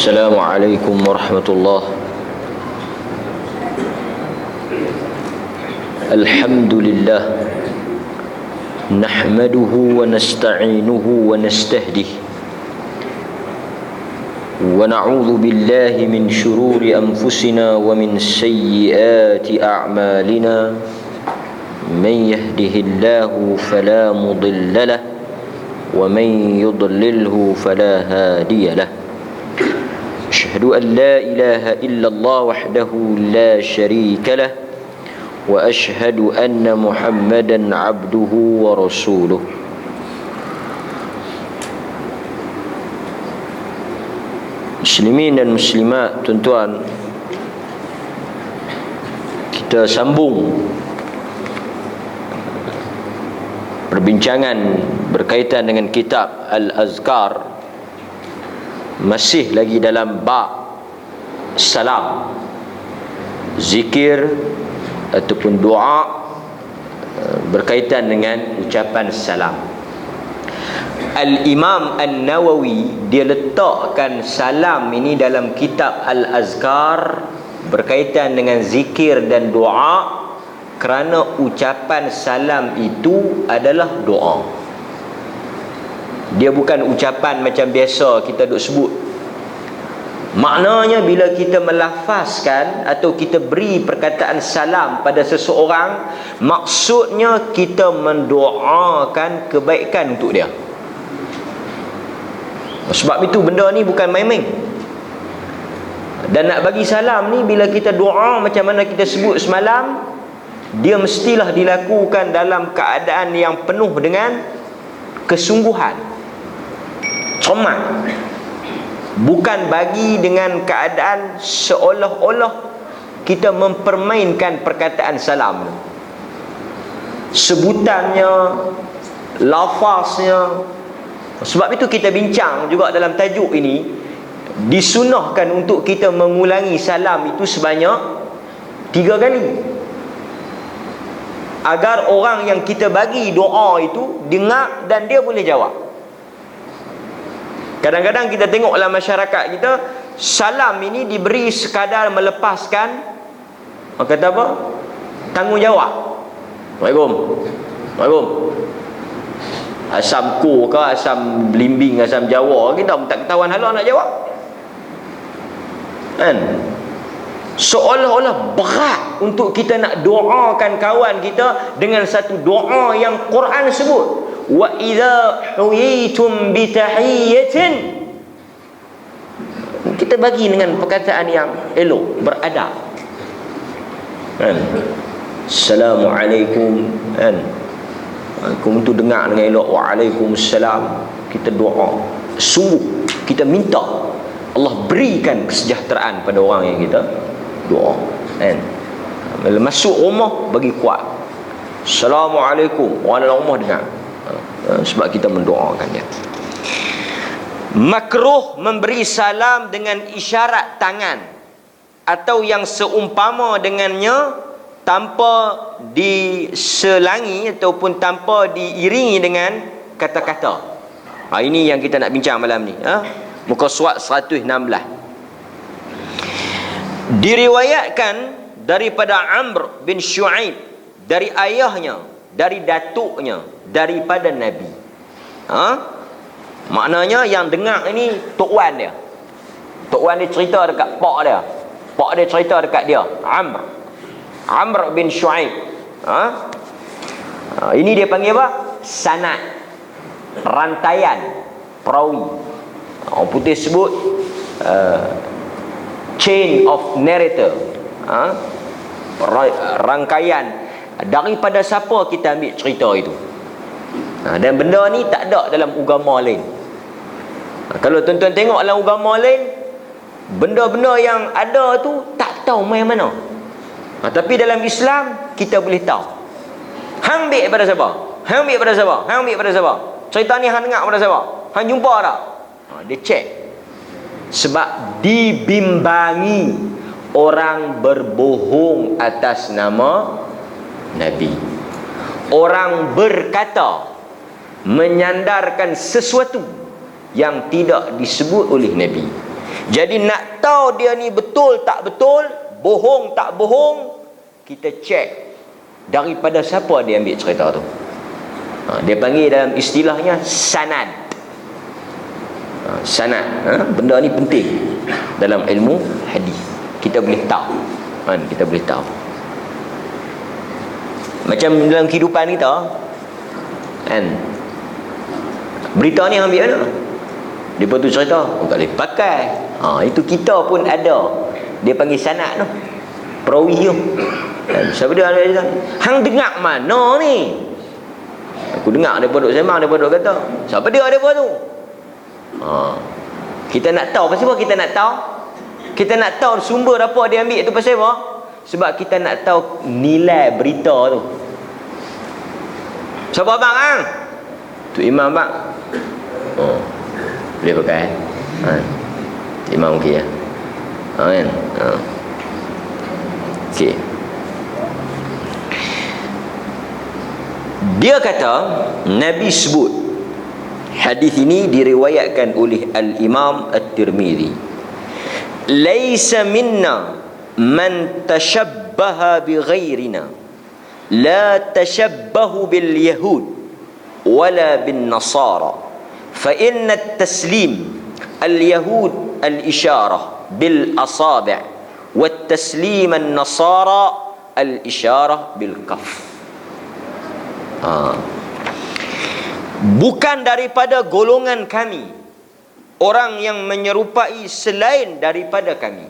السلام عليكم ورحمة الله. الحمد لله نحمده ونستعينه ونستهديه ونعوذ بالله من شرور أنفسنا ومن سيئات أعمالنا. من يهده الله فلا مضل له ومن يضلله فلا هادي له. أشهد أن لا إله إلا الله وحده لا شريك له وأشهد أن محمدا عبده ورسوله. Muslimin dan muslimat, tuan-tuan, kita sambung perbincangan berkaitan dengan kitab Al-Azkar, masih lagi dalam bab salam, zikir ataupun doa berkaitan dengan ucapan salam. Al-Imam An-Nawawi dia letakkan salam ini dalam kitab Al-Azkar berkaitan dengan zikir dan doa kerana ucapan salam itu adalah doa. Dia bukan ucapan macam biasa kita duk sebut. Maknanya bila kita melafazkan atau kita beri perkataan salam pada seseorang, maksudnya kita mendoakan kebaikan untuk dia. Sebab itu benda ni bukan main-main. Dan nak bagi salam ni, bila kita doa macam mana kita sebut semalam, dia mestilah dilakukan dalam keadaan yang penuh dengan kesungguhan, cermat. Bukan bagi dengan keadaan seolah-olah kita mempermainkan perkataan salam, sebutannya, lafaznya. Sebab itu kita bincang juga dalam tajuk ini, disunahkan untuk kita mengulangi salam itu sebanyak 3 kali, agar orang yang kita bagi doa itu dengar dan dia boleh jawab. Kadang-kadang kita tengok dalam masyarakat kita, salam ini diberi sekadar melepaskan, kata apa? Tanggungjawab. Assalamualaikum. Assalamualaikum. Asam ko ke, asam belimbing, asam Jawa, kita pun tak ketahuan halau nak jawab. Kan? Seolah-olah berat untuk kita nak doakan kawan kita dengan satu doa yang Quran sebut, wa idza huyitum bi tahiyyatin. Kita bagi dengan perkataan yang elok, beradab. Kan? Assalamualaikum, kan? Aku tu dengar dengan elok, waalaikumsalam. Kita doa, sungguh kita minta Allah berikan kesejahteraan pada orang yang kita doa, kan? Bila masuk rumah, bagi kuat, Assalamualaikum, orang dalam rumah dengar, sebab kita mendoakan dia. Makruh memberi salam dengan isyarat tangan atau yang seumpama dengannya, tanpa diselangi ataupun tanpa diiringi dengan kata-kata. Ini yang kita nak bincang malam ni. Muka surat 116. Diriwayatkan daripada Amr bin Shu'aib, dari ayahnya, dari datuknya, daripada Nabi. Maknanya yang dengar ini Tok Wan dia. Tok Wan dia cerita dekat pak dia. Pak dia cerita dekat dia, Amr bin Shu'aib. Ini dia panggil apa? Sanad, rantaian perawi. Orang putih sebut chain of narrator. Rangkaian daripada siapa kita ambil cerita itu. Dan benda ni tak ada dalam agama lain. Kalau tuan-tuan tengok dalam agama lain, benda-benda yang ada tu tak tahu main mana. Tapi dalam Islam kita boleh tahu. Hang ambil pada siapa? Hang ambil pada siapa? Hang ambil pada siapa? Cerita ni hang dengar pada siapa? Hang jumpa tak? Dia cek. Sebab dibimbangi orang berbohong atas nama Nabi. Orang berkata, menyandarkan sesuatu yang tidak disebut oleh Nabi. Jadi nak tahu dia ni betul tak betul, bohong tak bohong, kita cek daripada siapa dia ambil cerita tu. Dia panggil dalam istilahnya sanad. Sanad, benda ni penting dalam ilmu hadis. Kita boleh tahu, kita boleh tahu. Macam dalam kehidupan kita, kan, berita ni ambil mana? Dia pun tu cerita, tak boleh pakai. Itu kita pun ada. Dia panggil sanad tu, perawi tu. Siapa dia ada? Hang dengar mana ni? Aku dengar dia duk sembang, dia duk kata. Siapa dia tu? Kita nak tahu pasal apa kita nak tahu? Kita nak tahu sumber apa dia ambil tu pasal apa? Sebab kita nak tahu nilai berita tu. Siapa abang hang? Tu imam bang. Boleh pakai. Imam okey ya. Kan? Okey. Dia kata, Nabi sebut, hadis ini diriwayatkan oleh Al-Imam At-Tirmidzi, laisa minna man tashabbaha bighairina, la tashabbahu bil yahud wala bin nasara, fa inna at-taslim al-yahud al-isharah bil asabi' wa at-taslim an-nasara al-isharah bil kaf. Bukan daripada golongan kami orang yang menyerupai selain daripada kami.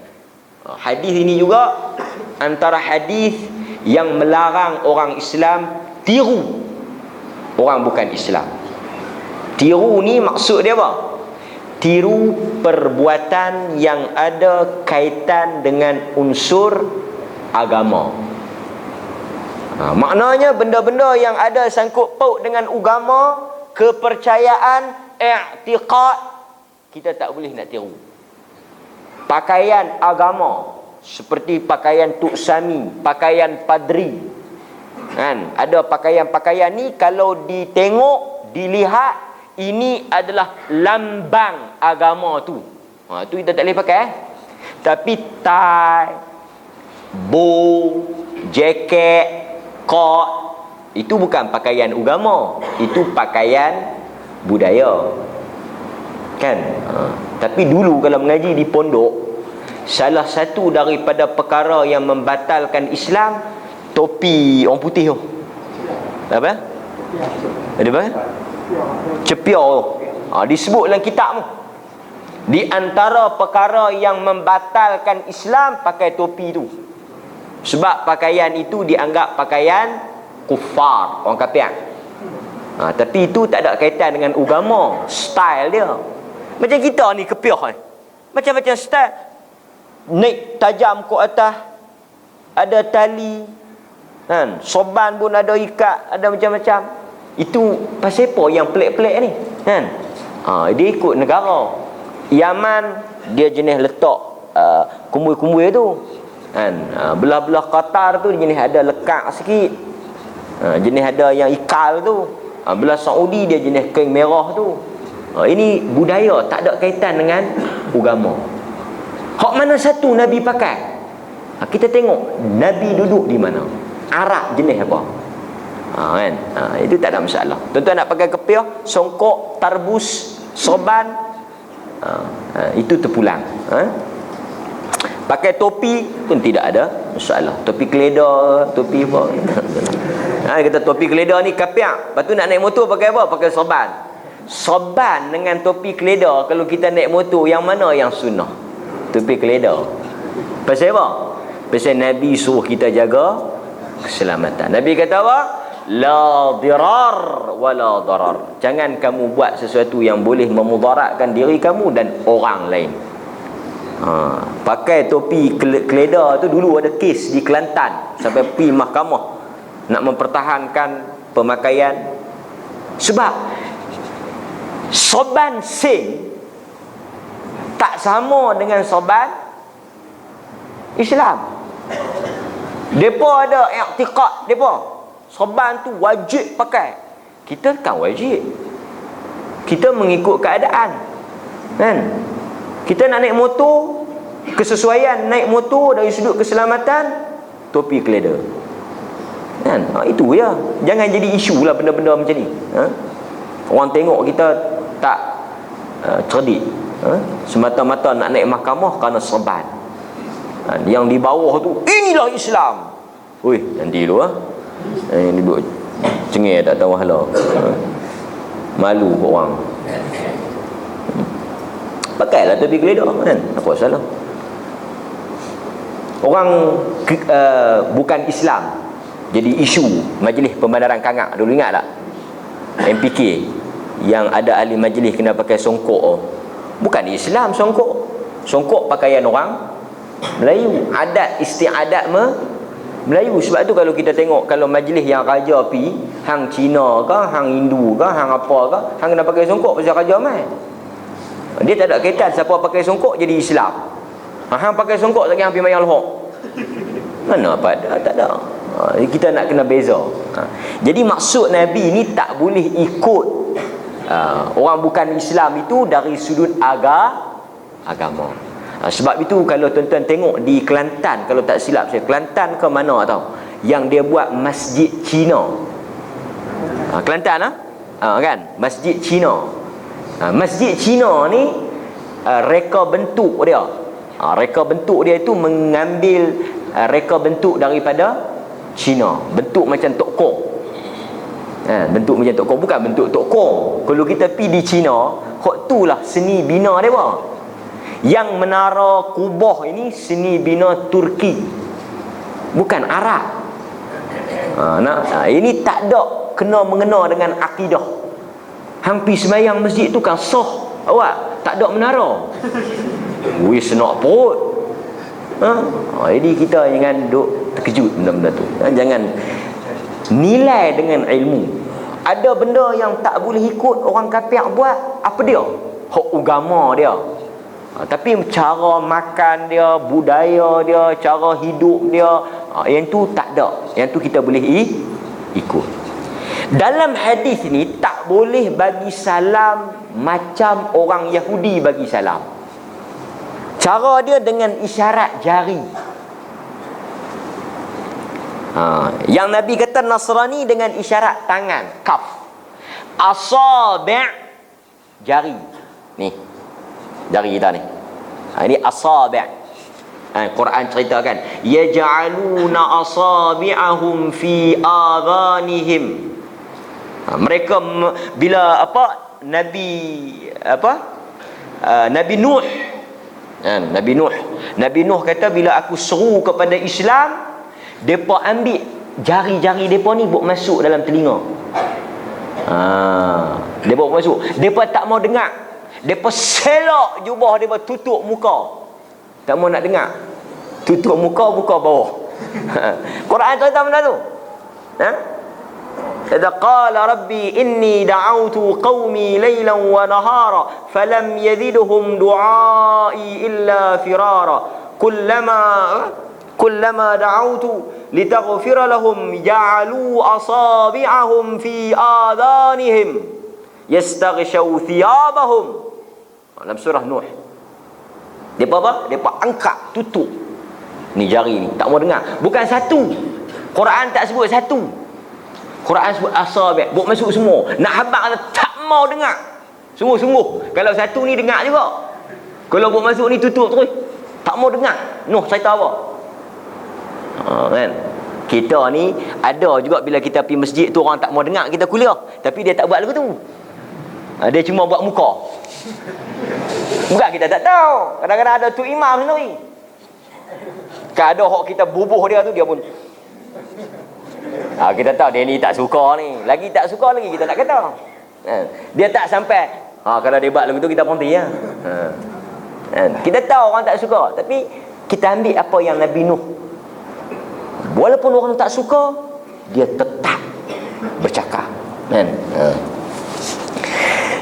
Hadis ini juga antara hadis yang melarang orang Islam tiru orang bukan Islam. Tiru ni maksud dia apa? Tiru perbuatan yang ada kaitan dengan unsur agama. Maknanya benda-benda yang ada sangkut paut dengan agama, kepercayaan, i'tiqad, kita tak boleh nak tiru. Pakaian agama seperti pakaian Tok Sami, pakaian padri, kan? Ada pakaian-pakaian ni kalau ditengok, dilihat, ini adalah lambang agama tu. Tu kita tak boleh pakai. Tapi tie, bow, jaket, kot, itu bukan pakaian agama, itu pakaian budaya, kan? Tapi dulu kalau mengaji di pondok, salah satu daripada perkara yang membatalkan Islam, topi orang putih tu. Apa? Ada apa? Cepiau tu. Disebut dalam kitab tu. Di antara perkara yang membatalkan Islam, pakai topi tu. Sebab pakaian itu dianggap pakaian kufar, orang kafir. Tapi itu tak ada kaitan dengan agama, style dia. Macam kita ni kepiah kan, macam-macam style. Naik tajam ke atas, ada tali, kan? Sorban pun ada ikat, ada macam-macam. Itu pasal apa yang pelik-pelik ni, kan? Dia ikut negara. Yaman dia jenis letak kumbui-kumbui tu, kan? Belah-belah Qatar tu jenis ada lekat sikit, jenis ada yang ikal tu. Belah Saudi dia jenis kain merah tu. Ini budaya, tak ada kaitan dengan agama. Hak mana satu Nabi pakai? Kita tengok Nabi duduk di mana, arak jenis apa, kan? Itu tak ada masalah. Tuan-tuan nak pakai kepiah, songkok, tarbus, sorban, itu terpulang. Pakai topi pun tidak ada masalah. Topi keledar, topi apa? Kata topi keledar ni kapiak. Lepas tu nak naik motor pakai apa? Pakai sorban. Sorban dengan topi keledar, kalau kita naik motor, yang mana yang sunnah? Topi keledar. Pasal apa? Pasal Nabi suruh kita jaga keselamatan. Nabi kata apa? La dirar wala darar. Jangan kamu buat sesuatu yang boleh memudaratkan diri kamu dan orang lain. Pakai topi keledar tu dulu ada kes di Kelantan, sampai pergi mahkamah nak mempertahankan pemakaian. Sebab sorban Sin tak sama dengan sorban Islam. Depa ada i'tiqad depa, sorban tu wajib pakai. Kita kan wajib, kita mengikut keadaan, kan? Kita nak naik motor, kesesuaian naik motor dari sudut keselamatan, topi keleda. Kan? Itu ya. Jangan jadi isu lah benda-benda macam ni. Orang tengok kita tak cerdik. Semata-mata nak naik mahkamah kerana serban. Yang di bawah tu, inilah Islam. Ui, nanti dulu ini duduk cengih tak tahu hala. Malu kau orang. Pakailah topi keleda kan. Apa salah? Orang bukan Islam jadi isu majlis pembenaran Kangak. Dulu ingat tak? MPK yang ada ahli majlis kena pakai songkok. Bukan Islam songkok. Songkok pakaian orang Melayu. Adat istiadat Melayu. Sebab tu kalau kita tengok, kalau majlis yang raja pi, hang Cina ke, hang Hindu ke, hang apa ke, hang kena pakai songkok pasal raja mai. Dia tak ada kaitan siapa pakai songkok jadi Islam. Hang pakai songkok tak kira hang pi mayang lohok. Mana apa ada? Tak ada. Kita nak kena beza. Jadi maksud Nabi ni tak boleh ikut orang bukan Islam itu dari sudut agama. Sebab itu kalau tuan-tuan tengok di Kelantan, kalau tak silap saya, Kelantan ke mana tau, yang dia buat masjid Cina. Kelantan kan? Masjid Cina. Masjid Cina ni reka bentuk dia. Reka bentuk dia itu mengambil reka bentuk daripada Cina. Bentuk macam tok kong. Bentuk macam tok kong, bukan bentuk tok kong. Kalau kita pergi di Cina, hak itulah seni bina dia. Yang menara Kubah ini seni bina Turki, bukan Arab. Ini tak ada kena mengena dengan akidah. Hang pi sembahyang masjid tu kan sah awak, tak ada menara. Wih, senak perut. Jadi kita jangan duk terkejut benda-benda tu. Jangan nilai dengan ilmu. Ada benda yang tak boleh ikut orang kafir buat, apa dia? Hak agama dia. Tapi cara makan dia, budaya dia, cara hidup dia, yang tu tak ada. Yang tu kita boleh ikut. Dalam hadis ni tak boleh bagi salam macam orang Yahudi bagi salam. Cara dia dengan isyarat jari. Yang Nabi kata Nasrani dengan isyarat tangan, kaf. Asabi' jari. Ni jari kita ni. Ini asabi'. Quran ceritakan, yaj'aluna asabi'ahum fi adhanihim. Mereka bila Nabi Nuh. Nabi Nuh kata bila aku seru kepada Islam, depa ambil jari-jari depa ni buat masuk dalam telinga. Depa buat masuk. Depa tak mau dengar. Depa selak jubah depa, tutup muka. Tak mau nak dengar. Tutup muka, buka bawah. Quran cerita benda tu. Kata qala rabbi inni da'awtu qaumi laylan wa nahara falam yazidhum du'ai illa firara kullama da'awtu litaghfira lahum ja'alu asabi'ahum fi adhanihim yastaghshaw thiyabahum. Dalam surah Nuh. Depa apa? Depa angkat, tutup ni jari ni, tak mau dengar. Bukan satu. Quran tak sebut satu. Quran sebut asabi', buat masuk semua. Nak habaq tak mau dengar. Sungguh-sungguh. Kalau satu ni dengar juga. Kalau buat masuk ni tutup terus, tak mau dengar. Nuh cerita apa? Kan? Kita ni ada juga bila kita pergi masjid tu orang tak mau dengar kita kuliah, tapi dia tak buat lagu tu. Dia cuma buat muka. Bukan kita tak tahu. Kadang-kadang ada tu imam sendiri. Kan ada hak kita bubuh dia tu, dia pun kita tahu dia ni tak suka ni. Lagi tak suka lagi kita tak kata. Dia tak sampai kalau dia buat lagu tu kita berhenti ya. Kita tahu orang tak suka, tapi kita ambil apa yang Nabi Nuh. Walaupun orang tak suka, dia tetap bercakap.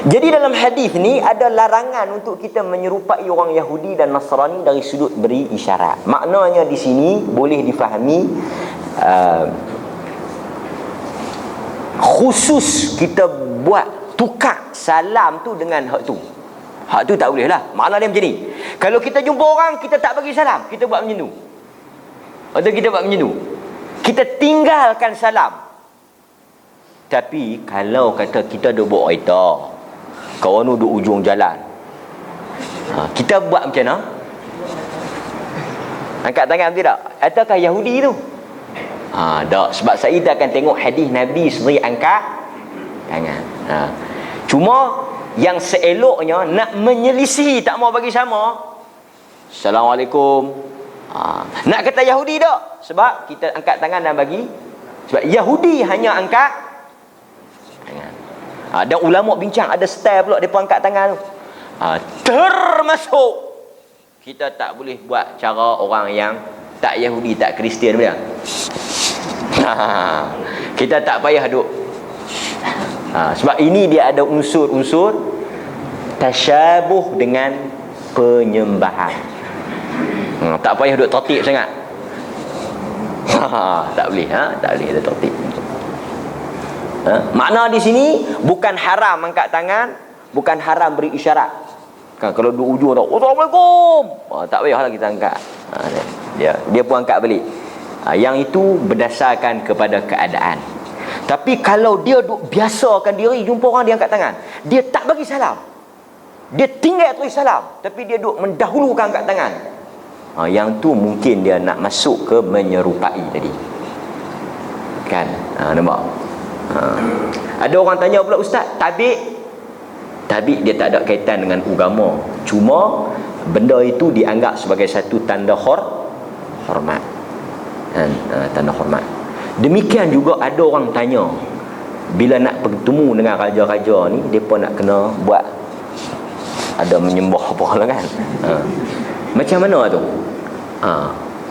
Jadi dalam hadis ni ada larangan untuk kita menyerupai orang Yahudi dan Nasrani dari sudut beri isyarat. Maknanya di sini boleh difahami khusus kita buat tukar salam tu dengan hak tu. Hak tu tak boleh lah. Makna dia macam ni. Kalau kita jumpa orang, kita tak bagi salam, kita buat macam tu. Atau kita buat macam tu, kita tinggalkan salam. Tapi kalau kata kita duduk buat kereta, kawan duduk ujung jalan, kita buat macam mana? Angkat tangan tidak? Ataukah Yahudi tu? Tak. Sebab saya akan tengok hadis Nabi sendiri angkat tangan. Cuma yang seeloknya nak menyelisihi, tak mau bagi sama. Assalamualaikum. Nak kata Yahudi tak? Sebab kita angkat tangan dan bagi. Sebab Yahudi hanya angkat tangan. Dan ulama bincang, ada style pula mereka angkat tangan tu. Termasuk kita tak boleh buat cara orang yang tak Yahudi, tak Kristian dia. Kita tak payah duk. Sebab ini dia ada unsur-unsur tasyabuh dengan penyembahan. Tak payah duk tertib sangat. Tak boleh, tak boleh ada tertib. Makna di sini bukan haram angkat tangan, bukan haram beri isyarat. Kalau duk ujung tak, Assalamualaikum, tak payahlah kita angkat. Dia pun angkat balik. Yang itu berdasarkan kepada keadaan. Tapi kalau dia duk biasakan diri, jumpa orang dia angkat tangan, dia tak bagi salam, dia tinggal terus salam, tapi dia duk mendahulukan angkat tangan, yang tu mungkin dia nak masuk ke menyerupai tadi. Kan? Nampak? Ada orang tanya pula, Ustaz, tabik dia tak ada kaitan dengan agama, cuma benda itu dianggap sebagai satu tanda hormat. Tanda hormat. Demikian juga ada orang tanya, bila nak bertemu dengan raja-raja ni, mereka nak kena buat ada menyembah apa lah kan. Macam mana tu?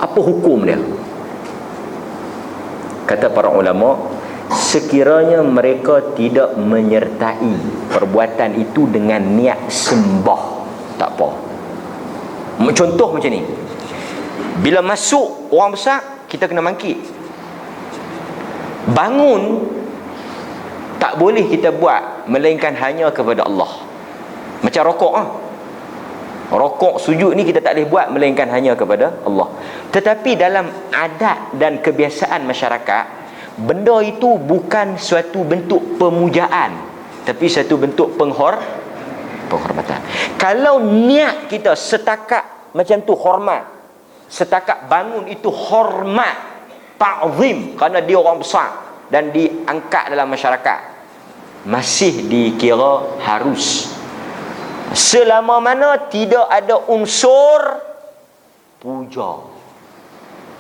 Apa hukum dia? Kata para ulama, sekiranya mereka tidak menyertai perbuatan itu dengan niat sembah, tak apa. Contoh macam ni, bila masuk orang besar, kita kena mangkit. Bangun tak boleh kita buat melainkan hanya kepada Allah. Macam rokok, rokok, sujud ni kita tak boleh buat melainkan hanya kepada Allah. Tetapi dalam adat dan kebiasaan masyarakat, benda itu bukan suatu bentuk pemujaan, tapi satu bentuk penghormatan. Kalau niat kita setakat macam tu hormat, setakat bangun itu hormat, ta'zim, kerana dia orang besar dan diangkat dalam masyarakat, masih dikira harus, selama mana tidak ada unsur puja.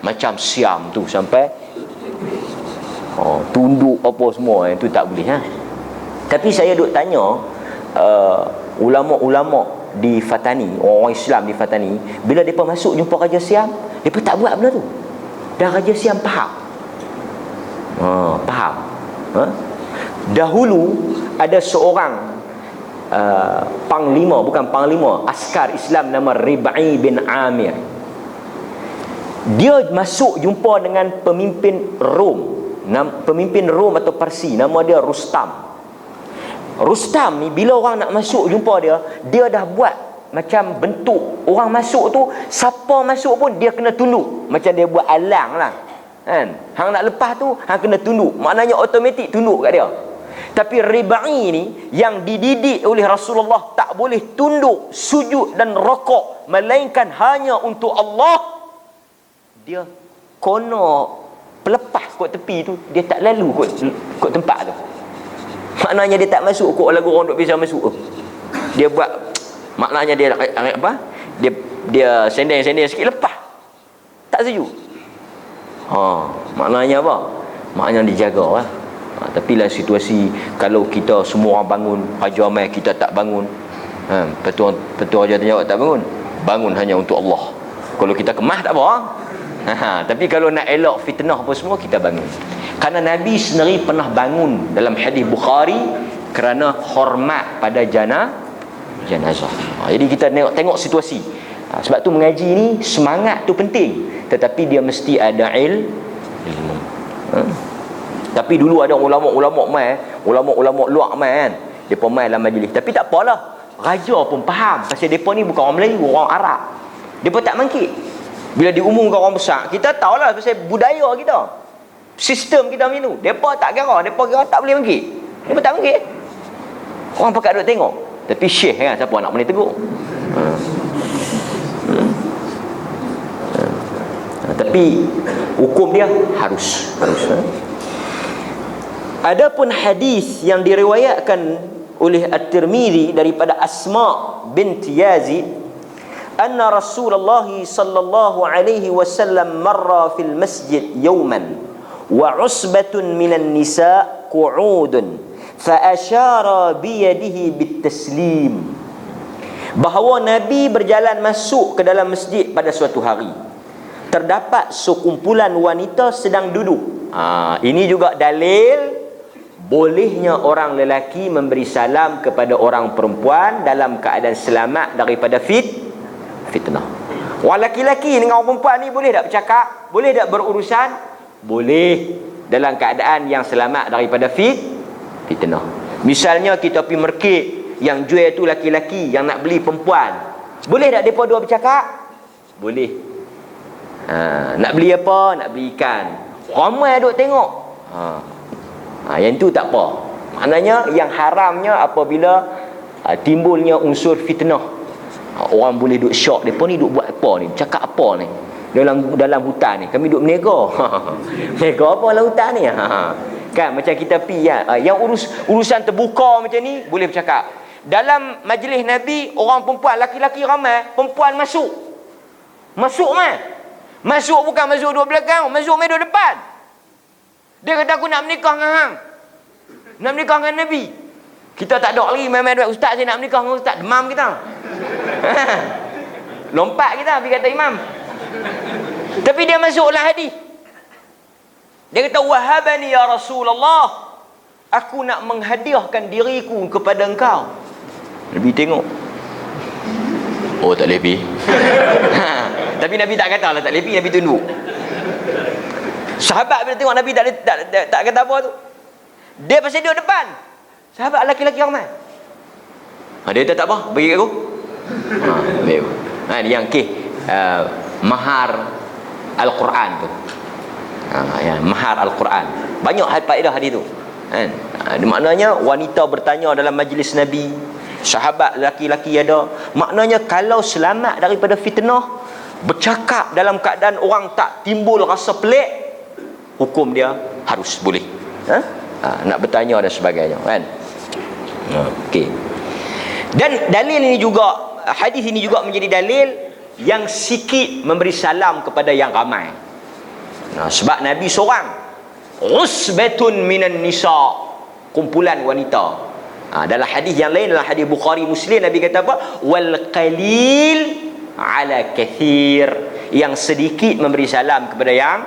Macam siam tu sampai tunduk apa semua, itu tak boleh. Tapi saya duk tanya ulama-ulama di Fatani, orang Islam di Fatani, bila mereka masuk jumpa Raja Siam, mereka tak buat benda tu. Dan Raja Siam faham. Faham. Dahulu ada seorang panglima, bukan panglima, askar Islam nama Rib'i bin Amir. Dia masuk jumpa dengan pemimpin Rom atau Parsi, nama dia Rustam. Rustam ni bila orang nak masuk jumpa dia dah buat macam bentuk orang masuk tu, siapa masuk pun dia kena tunduk, macam dia buat alang lah kan. Hang nak lepas tu hang kena tunduk, maknanya automatik tunduk kat dia. Tapi Rib'i ni yang dididik oleh Rasulullah tak boleh tunduk, sujud dan rokok melainkan hanya untuk Allah, dia kono pelepas kot tepi tu, dia tak lalu kot tempat tu. Maknanya dia tak masuk kot lagu orang duk biasa masuk tu. Dia buat, maknanya dia apa? Dia sendeng-sendeng sikit lepas. Tak sejuk. Maknanya apa? Maknanya dijaga lah. Tapi lah situasi, kalau kita semua orang bangun, Raja mai kita tak bangun, Petua Raja Tengah tak bangun, bangun hanya untuk Allah. Kalau kita kemah tak apa. Tapi kalau nak elak fitnah apa semua, kita bangun. Kerana Nabi sendiri pernah bangun dalam hadis Bukhari kerana hormat pada jenazah. Jadi kita tengok situasi. Sebab tu mengaji ni semangat tu penting, tetapi dia mesti ada ilmu. Tapi dulu ada ulama-ulama mai, ulama-ulama luar mai kan, depa mai dalam majlis. Tapi tak apalah, raja pun faham pasal depa ni bukan orang Melayu, orang Arab. Depa tak mangkit. Bila diumumkan orang besar, kita tahulah pasal budaya kita, sistem kita macam tu. Depa tak kira, depa kira tak boleh mangkit. Depa tak mangkit. Orang pakat duk tengok. Tapi syekh kan, siapa nak boleh tegur? Tapi hukum dia harus. Adapun hadis yang diriwayatkan oleh At-Tirmidzi daripada Asma binti Yazid, anna Rasulullah sallallahu alaihi wasallam marra fil masjid yawman wa usbatun minan nisa qu'udun fa asyara bi yadihi bit taslim, bahawa Nabi berjalan masuk ke dalam masjid pada suatu hari, terdapat sekumpulan wanita sedang duduk. Ini juga dalil bolehnya orang lelaki memberi salam kepada orang perempuan dalam keadaan selamat daripada fitnah. Orang lelaki dengan orang perempuan ni boleh tak bercakap? Boleh tak berurusan? Boleh, dalam keadaan yang selamat daripada fitnah. Misalnya kita pergi market, yang jual tu laki-laki, yang nak beli perempuan, boleh tak mereka dua bercakap? Boleh. Nak beli apa? Nak beli ikan. Ramai duk tengok. Yang tu tak apa. Maknanya yang haramnya apabila timbulnya unsur fitnah. Orang boleh duk syok, depa ni duk buat apa ni? Cakap apa ni? Dalam hutan ni kami duk berniaga. Berniaga apa dalam hutan ni? Kan macam kita pi yang urusan terbuka macam ni boleh bercakap. Dalam majlis Nabi, orang perempuan, laki-laki ramai, perempuan masuk. Masuk mai. Masuk bukan masuk duduk belakang, masuk mai duduk depan. Dia kata aku nak menikah dengan hang. Nak menikah dengan Nabi. Kita tak ada lagi main-main duit, ustaz saya nak menikah dengan ustaz, demam kita. Lompat kita pergi kata imam. Tapi dia masuklah hadis. Dia kata wahabani ya Rasulullah, aku nak menghadiahkan diriku kepada engkau. Nabi tengok. Oh tak boleh pergi. Tapi Nabi tak kata lah tak boleh pergi, Nabi tunduk. Sahabat bila tengok Nabi tak kata apa tu, dia pasal duduk depan. Sahabat lelaki-lelaki ramai. Dia kata tak apa, bagi kat aku. Ni yang mahar Al-Quran tu. Mahar Al-Quran. Banyak faedah hadis tu. Maknanya wanita bertanya dalam majlis Nabi, sahabat lelaki-lelaki ada. Maknanya kalau selamat daripada fitnah, bercakap dalam keadaan orang tak timbul rasa pelik, hukum dia harus boleh. Nak bertanya dan sebagainya kan. Okey. Dan dalil ini juga, hadis ini juga menjadi dalil yang sikit memberi salam kepada yang ramai. Sebab Nabi seorang, usbatun minan nisa, kumpulan wanita. Dalam hadis yang lain, dalam hadis Bukhari Muslim, Nabi kata apa? Wal qalil ala kathir, yang sedikit memberi salam kepada yang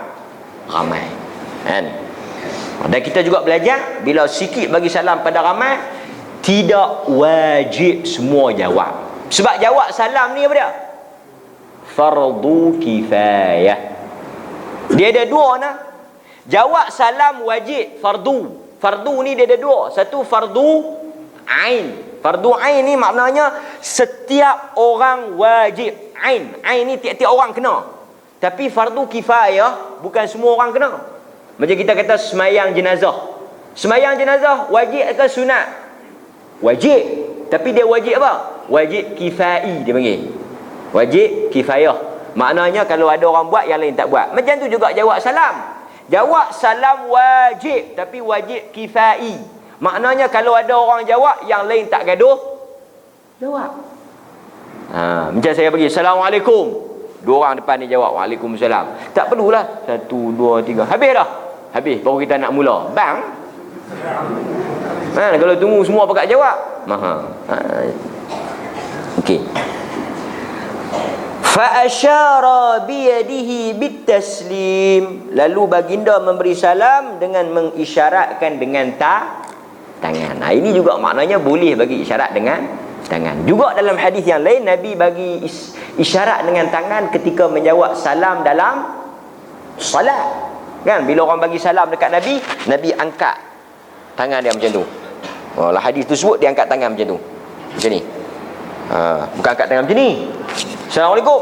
ramai kan. Dan kita juga belajar, bila sikit bagi salam pada ramai, tidak wajib semua jawab. Sebab jawab salam ni apa dia? Fardu kifayah. Dia ada dua nah. Jawab salam wajib, fardu. Fardu ni dia ada dua. Satu fardu ain. Fardu ain ni maknanya setiap orang wajib. Ain ni tiap-tiap orang kena. Tapi fardu kifayah bukan semua orang kena. Macam kita kata semayang jenazah. Semayang jenazah wajib atau sunat? Wajib. Tapi dia wajib apa? Wajib kifai dia panggil. Wajib kifayah. Maknanya kalau ada orang buat, yang lain tak buat. Macam tu juga jawab salam. Jawab salam wajib, tapi wajib kifai. Maknanya kalau ada orang jawab, yang lain tak gaduh, jawab. Macam saya bagi Assalamualaikum, dua orang depan ni jawab Waalaikumsalam. Tak perlulah 1, 2, 3. Habis dah. Habis baru kita nak mula. Bang. Kalau tunggu semua pakat jawab. Okey. Fa asyara bi yadihi bit taslim, lalu baginda memberi salam dengan mengisyaratkan dengan tangan. Ini juga maknanya boleh bagi isyarat dengan tangan. Juga dalam hadis yang lain, Nabi bagi isyarat dengan tangan ketika menjawab salam dalam salat. Kan bila orang bagi salam dekat Nabi, Nabi angkat tangan dia macam tu. Hadis tersebut dia angkat tangan macam tu. Macam ni. Bukan angkat tangan macam ni. Assalamualaikum.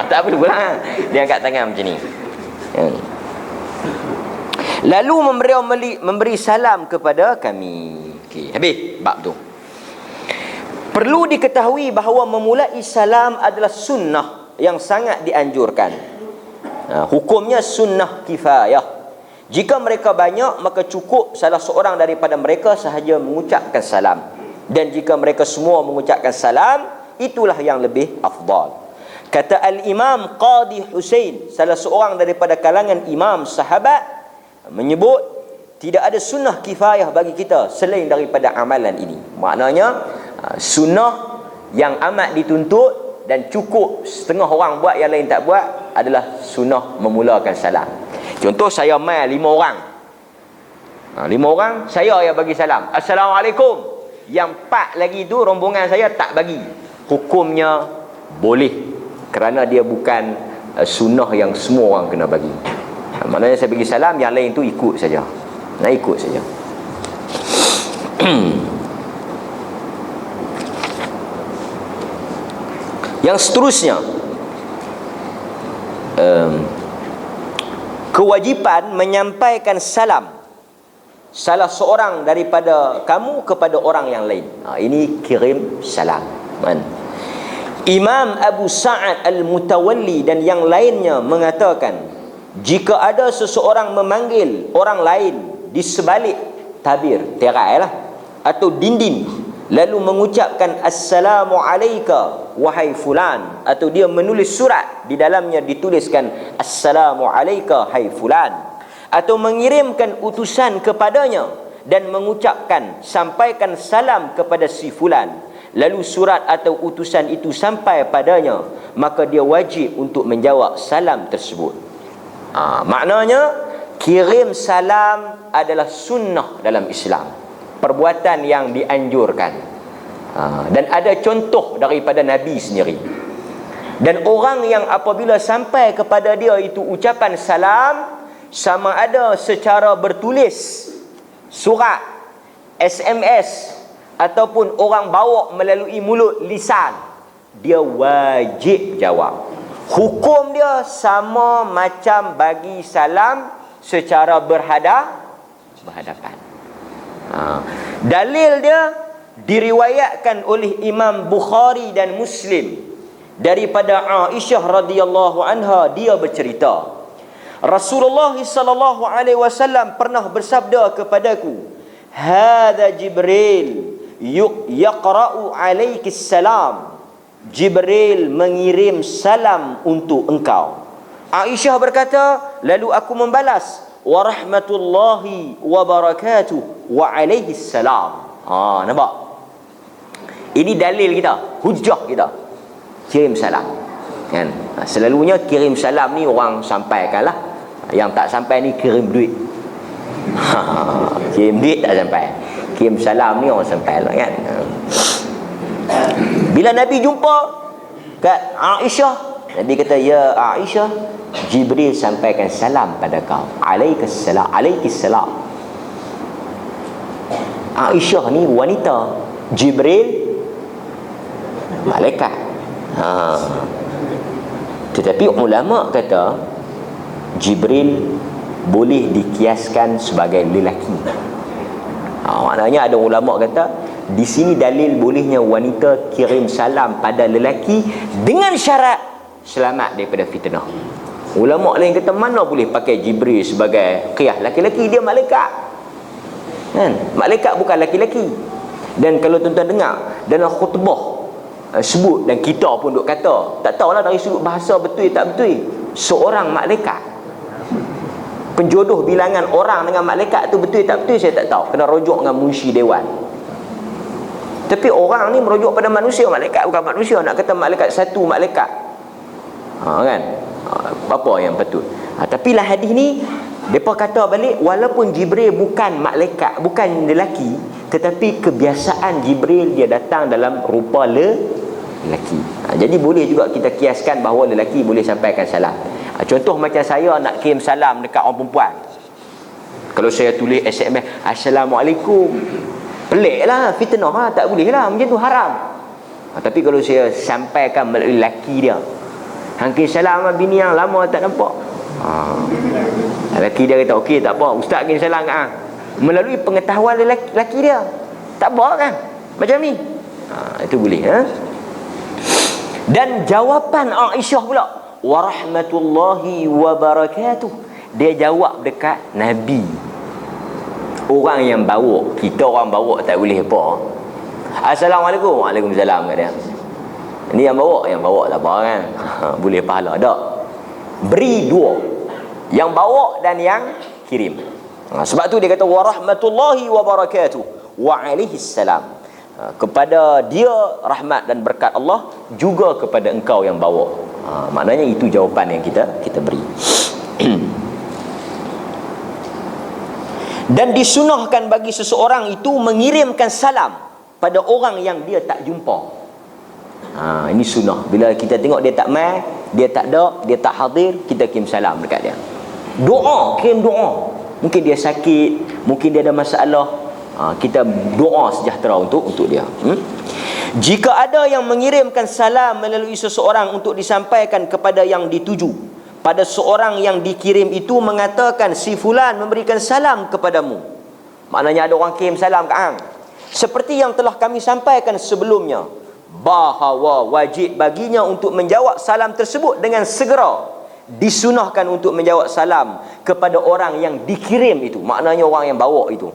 Tak perlu lah. Dia angkat tangan macam ni. Lalu memberi salam kepada kami. Okey, habis bab tu. Perlu diketahui bahawa memulai salam adalah sunnah yang sangat dianjurkan. Hukumnya sunnah kifayah. Jika mereka banyak, maka cukup salah seorang daripada mereka sahaja mengucapkan salam. Dan jika mereka semua mengucapkan salam, itulah yang lebih afdal. Kata Al-Imam Qadi Husain, salah seorang daripada kalangan imam sahabat, menyebut tidak ada sunnah kifayah bagi kita selain daripada amalan ini. Maknanya sunnah yang amat dituntut dan cukup setengah orang buat, yang lain tak buat, adalah sunnah memulakan salam. Contoh, saya mai 5 orang. 5 orang, saya yang bagi salam, Assalamualaikum. Yang 4 lagi tu rombongan saya tak bagi. Hukumnya boleh, kerana dia bukan sunnah yang semua orang kena bagi. Maknanya saya bagi salam, yang lain tu ikut saja. Nak ikut saja. Yang seterusnya, kewajipan menyampaikan salam salah seorang daripada kamu kepada orang yang lain. Ini kirim salam. Imam Abu Sa'ad Al-Mutawalli dan yang lainnya mengatakan, jika ada seseorang memanggil orang lain di sebalik tabir, tirai lah, atau dinding, lalu mengucapkan Assalamu alayka wahai fulan, atau dia menulis surat, di dalamnya dituliskan Assalamu alayka hai fulan, atau mengirimkan utusan kepadanya dan mengucapkan sampaikan salam kepada si fulan, lalu surat atau utusan itu sampai padanya, maka dia wajib untuk menjawab salam tersebut. Maknanya kirim salam adalah sunnah dalam Islam, perbuatan yang dianjurkan, dan ada contoh daripada Nabi sendiri. Dan orang yang apabila sampai kepada dia itu ucapan salam, sama ada secara bertulis, surat, SMS, ataupun orang bawa melalui mulut, lisan, dia wajib jawab. Hukum dia sama macam bagi salam secara berhadapan. Dalil dia diriwayatkan oleh Imam Bukhari dan Muslim daripada Aisyah radhiyallahu anha. Dia bercerita, Rasulullah sallallahu alaihi wasallam pernah bersabda kepadaku, "Hadza Jibril yaqra'u alaikis salam." Jibril mengirim salam untuk engkau. Aisyah berkata, lalu aku membalas, wa rahmatullahi wa barakatuh wa alaihis salam. Nampak? Ini dalil kita, hujah kita. Kirim salam. Kan? Selalunya kirim salam ni orang sampaikanlah. Yang tak sampai ni kirim duit. Kirim duit tak sampai. Kirim salam ni orang sampai lah, kan? Bila Nabi jumpa kat Aisyah, Nabi kata, ya Aisyah, Jibril sampaikan salam pada kau. Alaikassalam, alaikissalam. Aisyah ni wanita, Jibril malaikat. Tetapi ulama kata Jibril boleh dikiaskan sebagai lelaki. Maknanya ada ulama kata di sini dalil bolehnya wanita kirim salam pada lelaki dengan syarat selamat daripada fitnah. Ulama lain kata mana boleh pakai Jibril sebagai qiyas, laki-laki, dia malaikat. Kan? Malaikat bukan laki-laki. Dan kalau tuan-tuan dengar dalam khutbah sebut, dan kita pun duk kata, tak tahulah dari sudut bahasa betul tak betul, seorang malaikat. Penjodoh bilangan orang dengan malaikat tu betul tak betul saya tak tahu, kena rujuk dengan munshi dewan. Tapi orang ni merujuk pada manusia, malaikat bukan manusia. Nak kata malaikat satu malaikat, kan? Apa yang betul? Tapi lah hadis ni depa kata balik, walaupun Jibril bukan malaikat, bukan lelaki, tetapi kebiasaan Jibril dia datang dalam rupa lelaki. Jadi boleh juga kita kiaskan bahawa lelaki boleh sampaikan salam. Contoh macam saya nak kirim salam dekat orang perempuan. Kalau saya tulis SMS Assalamualaikum, pelik lah, fitnah lah, tak boleh lah, macam tu haram. Tapi kalau saya sampaikan melalui laki dia, hangkir salam bini yang lama tak nampak, laki dia kata okey tak apa, ustaz kirim salam kat hang, melalui pengetahuan laki dia, tak apa kan, macam ni, itu boleh. Dan jawapan Aisyah pula, warahmatullahi wabarakatuh, dia jawab dekat Nabi, orang yang bawa. Kita orang bawa tak boleh apa, assalamualaikum, waalaikumsalam kat dia. Ini yang bawa tak apa kan, boleh pahala tak. Beri dua, yang bawa dan yang kirim. Sebab tu dia kata warahmatullahi wabarakatuh wa alaihi salam, kepada dia rahmat dan berkat Allah, juga kepada engkau yang bawa. Maknanya itu jawapan yang kita beri. Dan disunahkan bagi seseorang itu mengirimkan salam pada orang yang dia tak jumpa. Ini sunnah. Bila kita tengok dia tak mai, dia tak ada, dia tak hadir, kita kirim salam dekat dia. Doa, kirim doa. Mungkin dia sakit, mungkin dia ada masalah, kita doa sejahtera untuk dia. Jika ada yang mengirimkan salam melalui seseorang untuk disampaikan kepada yang dituju, pada seorang yang dikirim itu mengatakan, si fulan memberikan salam kepadamu, maknanya ada orang kirim salam ke hang, seperti yang telah kami sampaikan sebelumnya, bahawa wajib baginya untuk menjawab salam tersebut dengan segera. Disunahkan untuk menjawab salam kepada orang yang dikirim itu, maknanya orang yang bawa itu,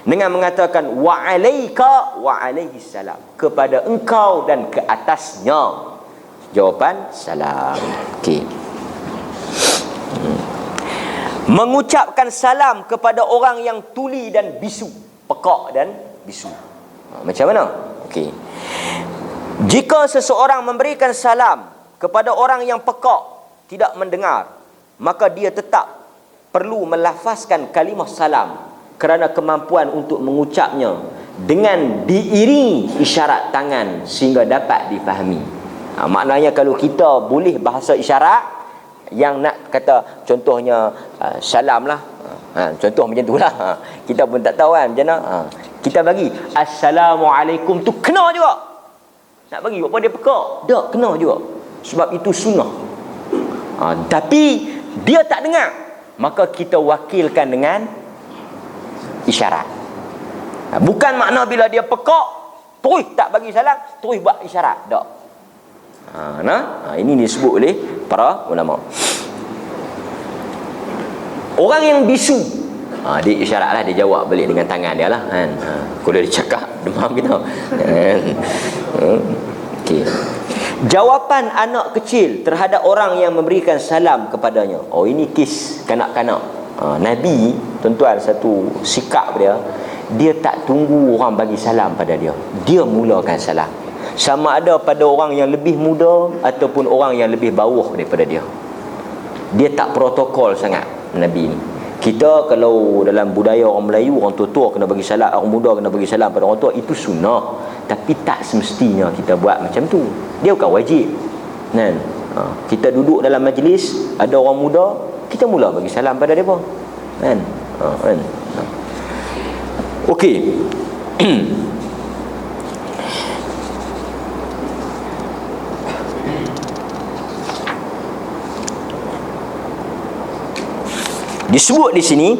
dengan mengatakan wa alaika wa alaihi salam, kepada engkau dan ke atasnya. Jawapan salam. Okey. Mengucapkan salam kepada orang yang tuli dan bisu, pekak dan bisu. Macam mana? Okey. Jika seseorang memberikan salam kepada orang yang pekak, tidak mendengar, maka dia tetap perlu melafazkan kalimah salam kerana kemampuan untuk mengucapnya dengan diiringi isyarat tangan sehingga dapat difahami. Maknanya kalau kita boleh bahasa isyarat, yang nak kata contohnya salam lah, contoh macam tu lah, kita pun tak tahu kan macam mana, kita bagi assalamualaikum tu kena juga. Nak bagi apa dia pekak, tak kena juga, sebab itu sunnah. Tapi dia tak dengar, maka kita wakilkan dengan isyarat. Bukan makna bila dia pekak terus tak bagi salam, terus buat isyarat, tak. Ini disebut oleh para ulama. Orang yang bisu, dia isyarat lah, dia jawab balik dengan tangan dia lah kan. Kalau dia cakap demam kita. Okay. Jawapan anak kecil terhadap orang yang memberikan salam kepadanya. Ini kes kanak-kanak. Nabi, tuan-tuan, satu sikap dia tak tunggu orang bagi salam pada dia, dia mulakan salam. Sama ada pada orang yang lebih muda ataupun orang yang lebih bawah daripada dia. Dia tak protokol sangat Nabi ni. Kita kalau dalam budaya orang Melayu, orang tua-tua kena bagi salam, orang muda kena bagi salam pada orang tua, itu sunnah. Tapi tak semestinya kita buat macam tu. Dia bukan wajib kan? Kita duduk dalam majlis, ada orang muda, kita mula bagi salam pada mereka kan? Okey. Disebut di sini,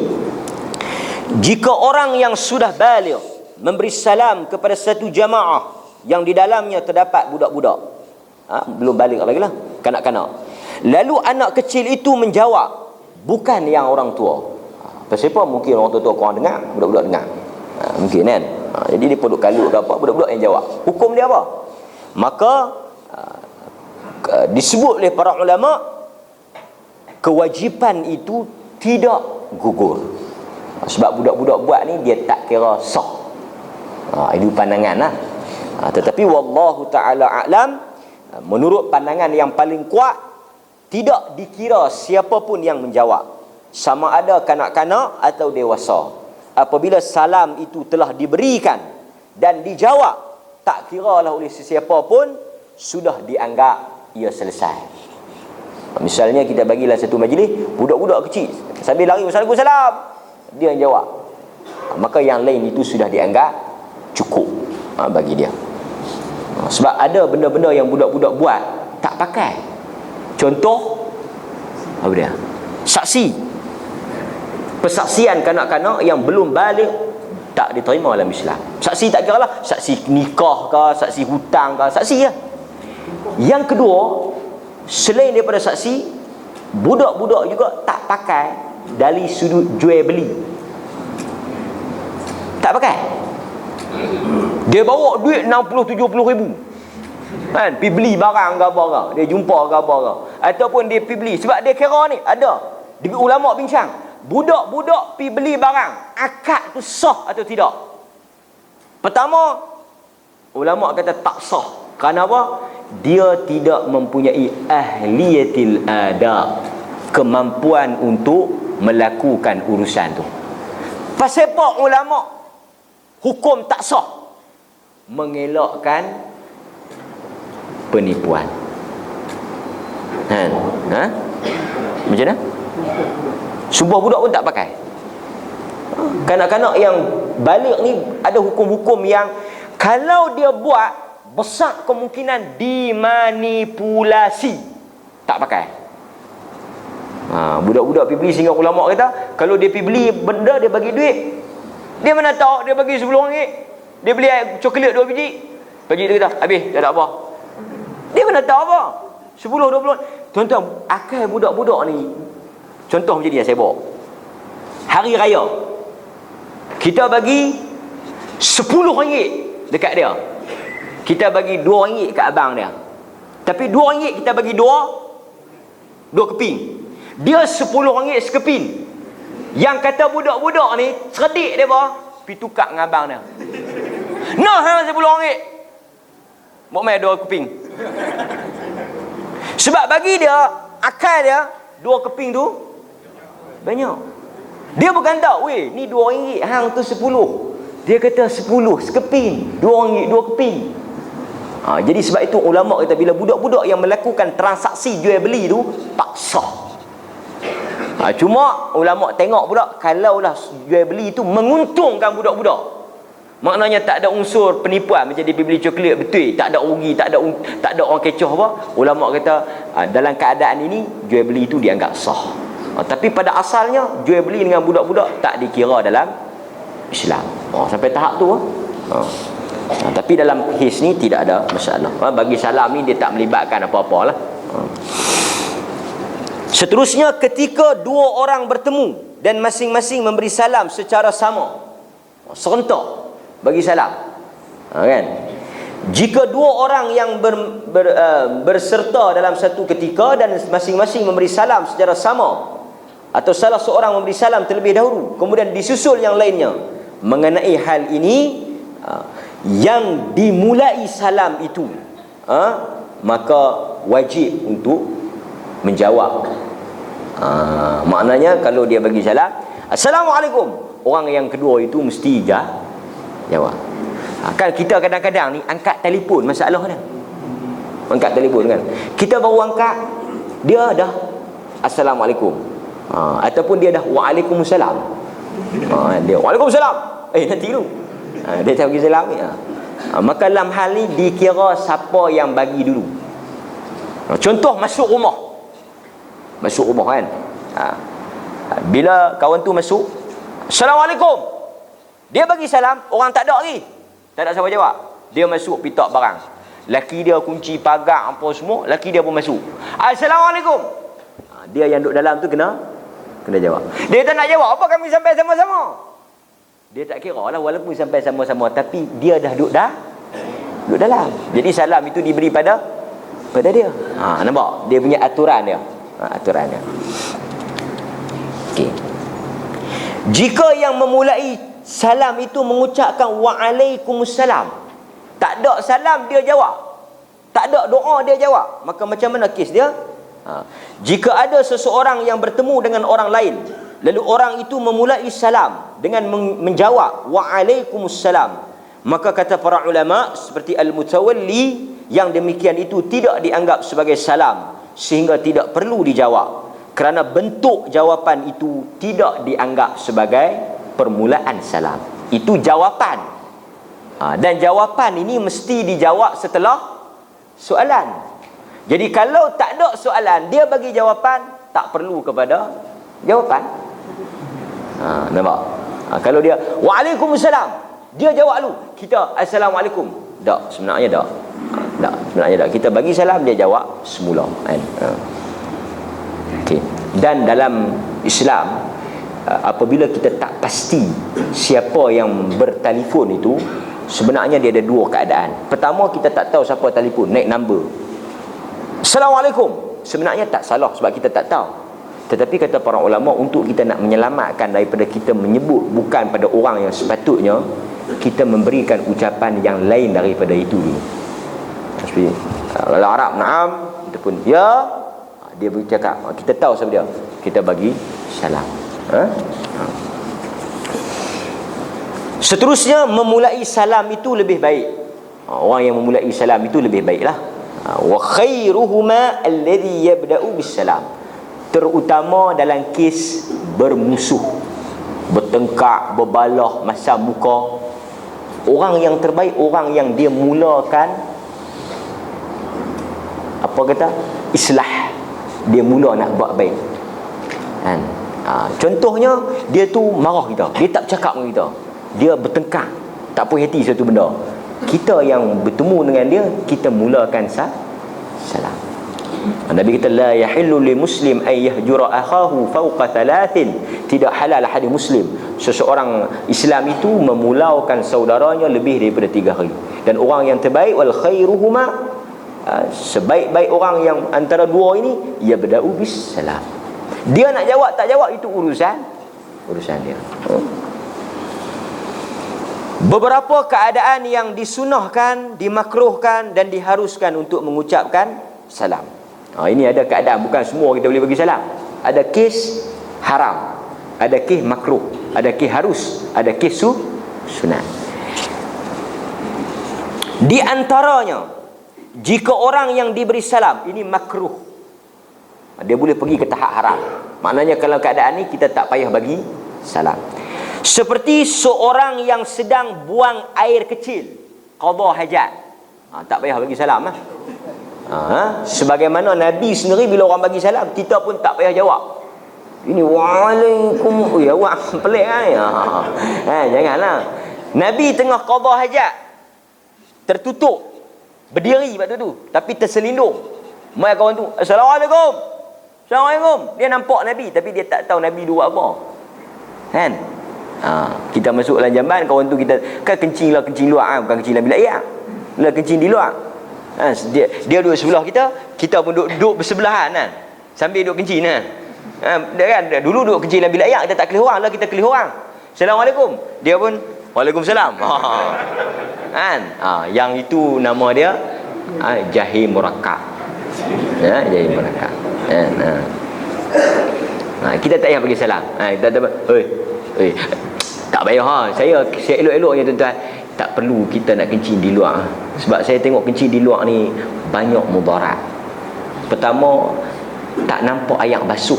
jika orang yang sudah baligh memberi salam kepada satu jamaah yang di dalamnya terdapat budak-budak, belum baligh lagi lah, kanak-kanak, lalu anak kecil itu menjawab, bukan yang orang tua. Pasal apa? Mungkin orang tua korang dengar, budak-budak dengar, mungkin kan. Jadi dia perlu kalut ke apa, budak-budak yang jawab. Hukum dia apa? Maka disebut oleh para ulama, kewajipan itu tidak gugur. Sebab budak-budak buat ni dia tak kira sah. Itu pandangan lah. Tetapi wallahu ta'ala a'lam, menurut pandangan yang paling kuat, tidak dikira siapa pun yang menjawab, sama ada kanak-kanak atau dewasa. Apabila salam itu telah diberikan dan dijawab, tak kiralah oleh sesiapa pun, sudah dianggap ia selesai. Misalnya kita bagilah satu majlis, budak-budak kecil sambil lari, Assalamualaikum, dia yang jawab, maka yang lain itu sudah dianggap cukup bagi dia. Sebab ada benda-benda yang budak-budak buat tak pakai. Contoh apa dia? Saksi. Persaksian kanak-kanak yang belum balik tak diterima dalam Islam. Saksi tak kira lah saksi nikah ke, saksi hutang ke, saksi lah. Yang kedua, selain daripada saksi, budak-budak juga tak pakai dari sudut jual beli. Tak pakai. Dia bawa duit 60-70 ribu kan, pergi beli barang ke apa ke, dia jumpa ke apa ke, ataupun dia pergi beli. Sebab dia kira ni ada ulama bincang, budak-budak pergi beli barang, akad tu sah atau tidak. Pertama, ulama kata tak sah. Kerana apa? Dia tidak mempunyai ahliyatil ada, kemampuan untuk melakukan urusan tu. Pasal apa ulama hukum tak sah? Mengelakkan penipuan. Macam mana? Sebuah budak pun tak pakai. Kanak-kanak yang balik ni ada hukum-hukum yang kalau dia buat, besar kemungkinan dimanipulasi. Tak pakai. Budak-budak pergi beli, sehingga ulama kata kalau dia pergi beli benda, dia bagi duit, dia mana tahu dia bagi RM10, dia beli coklat 2 biji, bagi dia kata habis, tak ada apa. Dia mana tahu apa 10-20. Tuan-tuan, akal budak-budak ni, contoh macam ni yang saya bawa. Hari raya kita bagi RM10 dekat dia, kita bagi RM2 kat abang dia, tapi RM2 kita bagi dua keping. Dia RM10 sekeping. Yang kata budak-budak ni cerdik dia apa? Pergi tukar dengan abang dia. Nah, hang RM10. Mau main 2 keping. Sebab bagi dia, akal dia 2 keping tu banyak. Dia bukan tahu, weh, ni RM2, hang tu 10. Dia kata 10 sekeping, RM2 2 keping. Jadi sebab itu ulama kata bila budak-budak yang melakukan transaksi jual beli tu tak sah. Cuma ulama tengok pula, kalaulah jual beli itu menguntungkan budak-budak, maknanya tak ada unsur penipuan, macam dia beli coklat betul, tak ada rugi, tak ada orang kecoh apa, ulama kata dalam keadaan ini jual beli itu dianggap sah. Tapi pada asalnya jual beli dengan budak-budak tak dikira dalam Islam. Sampai tahap tu. Tapi dalam kes ni tidak ada masalah. Bagi salam ni dia tak melibatkan apa-apalah. Seterusnya, ketika dua orang bertemu dan masing-masing memberi salam secara sama, serentak bagi salam, kan? Jika dua orang yang berserta dalam satu ketika dan masing-masing memberi salam secara sama, atau salah seorang memberi salam terlebih dahulu kemudian disusul yang lainnya, mengenai hal ini, yang dimulai salam itu, maka wajib untuk menjawab. Maknanya kalau dia bagi salam Assalamualaikum, orang yang kedua itu mesti jawab. Kan kita kadang-kadang ni angkat telefon, masalah dia angkat telefon kan, kita baru angkat, dia dah Assalamualaikum, ataupun dia dah Waalaikumsalam, dia Waalaikumsalam, nanti dulu dia tak bagi salam ni. Maka dalam hal ni dikira siapa yang bagi dulu. Contoh masuk rumah kan, bila kawan tu masuk Assalamualaikum, dia bagi salam, orang tak ada lagi, tak ada siapa jawab, dia masuk pitak barang, laki dia kunci pagar apa semua, laki dia pun masuk Assalamualaikum, dia yang duduk dalam tu kena jawab. Dia tak nak jawab apa, kami sampai sama-sama, dia tak kira lah walaupun sampai sama-sama, tapi dia dah duduk dalam. Jadi salam itu diberi pada dia. Nampak dia punya aturan dia. Aturannya. Okey. Jika yang memulai salam itu mengucapkan Waalaikumsalam, tak ada salam dia jawab, tak ada doa dia jawab, maka macam mana kes dia? Jika ada seseorang yang bertemu dengan orang lain, lalu orang itu memulai salam dengan menjawab Waalaikumsalam, maka kata para ulama seperti Al-Mutawalli, yang demikian itu tidak dianggap sebagai salam, sehingga tidak perlu dijawab, kerana bentuk jawapan itu tidak dianggap sebagai permulaan salam. Itu jawapan, Dan jawapan ini mesti dijawab setelah soalan. Jadi kalau tak ada soalan, dia bagi jawapan, tak perlu kepada jawapan. Nampak? Kalau dia Waalaikumsalam, dia jawab dulu, kita Assalamualaikum. Tak, sebenarnya tak. Tak, sebenarnya tak. Kita bagi salam, dia jawab semula, kan? Okey. Dan dalam Islam, apabila kita tak pasti siapa yang bertelefon itu, sebenarnya dia ada dua keadaan. Pertama, kita tak tahu siapa telefon, naik number. Assalamualaikum. Sebenarnya tak salah sebab kita tak tahu. Tetapi kata para ulama, untuk kita nak menyelamatkan daripada kita menyebut bukan pada orang yang sepatutnya, kita memberikan ucapan yang lain daripada itu dulu. Kalau Arab na'am, kita pun ya, dia bercakap, kita tahu siapa dia, kita bagi salam. Seterusnya, memulai salam itu lebih baik. Orang yang memulai salam itu lebih baiklah. Wa khairuhuma alladhi yabda'u bis-salam. Terutama dalam kes bermusuh, bertengkar, berbalah, masam muka, orang yang terbaik orang yang dia mulakan apa kata, islah. Dia mula nak buat baik, kan? Contohnya, dia tu marah kita, dia tak bercakap dengan kita, dia bertengkar, tak puas hati satu benda. Kita yang bertemu dengan dia, kita mulakan salam. Nabi kata, la yahillu li muslim ay yahjura akhahu fawqa thalathin. Tidak halal hadis Muslim, seseorang Islam itu memulaukan saudaranya lebih daripada 3 hari. Dan orang yang terbaik, wal khairuhuma, sebaik-baik orang yang antara dua ini, yabda'u bis salam. Dia nak jawab tak jawab itu urusan dia. Beberapa keadaan yang disunahkan, dimakruhkan dan diharuskan untuk mengucapkan salam. Ini ada keadaan, bukan semua kita boleh bagi salam. Ada kes haram, ada kes makruh, ada kes harus, ada kes sunat. Di antaranya, jika orang yang diberi salam ini makruh, dia boleh pergi ke tahap haram. Maknanya kalau keadaan ni kita tak payah bagi salam. Seperti seorang yang sedang buang air kecil, qada hajat, tak payah bagi salam. Sebagaimana Nabi sendiri bila orang bagi salam, kita pun tak payah jawab. Ini waalaikum, ya wah, pelik kan? Janganlah. Nabi tengah qada hajat, tertutup, berdiri waktu tu, tapi terselindung. Mai kawan tu, Assalamualaikum. Assalamualaikum. Dia nampak Nabi, tapi dia tak tahu Nabi buat apa. Kan? Kita masuk dalam jamban, kawan tu kita kan kencing luar, bukan kencing dalam bilik air. Lah kencing di luar. Dia duduk sebelah kita pun duduk bersebelahan kan. Sambil duduk kencing kan. Dia kan dulu duduk kencing dalam bilik air, kita tak kelih orang, lah kita kelih orang. Assalamualaikum. Dia pun Waalaikumsalam. Kan? Yang itu nama dia jahil murakkab. Jahil murakkab. Kita tak payah bagi salam. Kita tak tak payah Saya elok-eloknya tuan-tuan, tak perlu kita nak kencing di luar. Sebab saya tengok kencing di luar ni banyak mudarat. Pertama, tak nampak air basuh.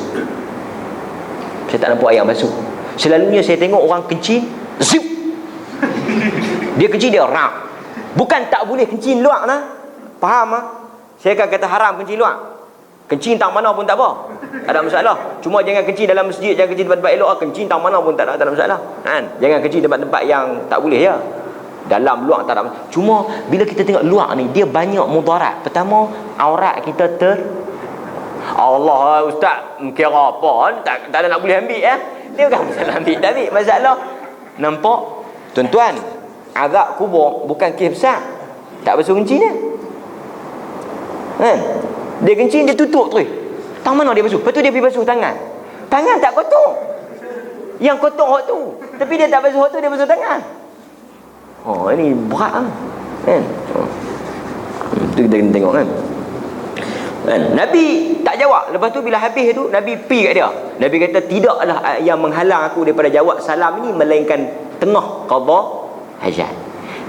Saya tak nampak air basuh. Selalunya saya tengok orang kencing, zip. Dia kencing, dia rak. Bukan tak boleh kencing luar lah. Faham lah? Saya akan kata haram kencing luar. Kencing tak mana pun tak apa, tak ada masalah. Cuma jangan kencing dalam masjid, jangan kencing tempat-tempat elok. Kencing tak mana pun tak ada masalah, kan? Jangan kencing tempat-tempat yang tak boleh ya. Dalam luar tak ada. Cuma bila kita tengok luar ni, dia banyak mudarat. Pertama, aurat kita Allah ustaz, kira apa? Tak ada nak boleh ambil ya. Dia bukan masalah ambil, tapi masalah nampak tuan-tuan, agak kubur bukan kes besar. Tak basuh kencing dia. Kan? Dia kencing, dia tutup terus. Tang mana dia basuh? Lepas tu dia pergi basuh tangan. Tangan tak kotor. Yang kotor hak tu. Tapi dia tak basuh hak tu, dia basuh tangan. Ini berat lah. Kan? Itu kita kena tengok kan. Nabi tak jawab. Lepas tu bila habis tu, Nabi pergi kat dia. Nabi kata, tidaklah yang menghalang aku daripada jawab salam ini melainkan tengah qada hajat.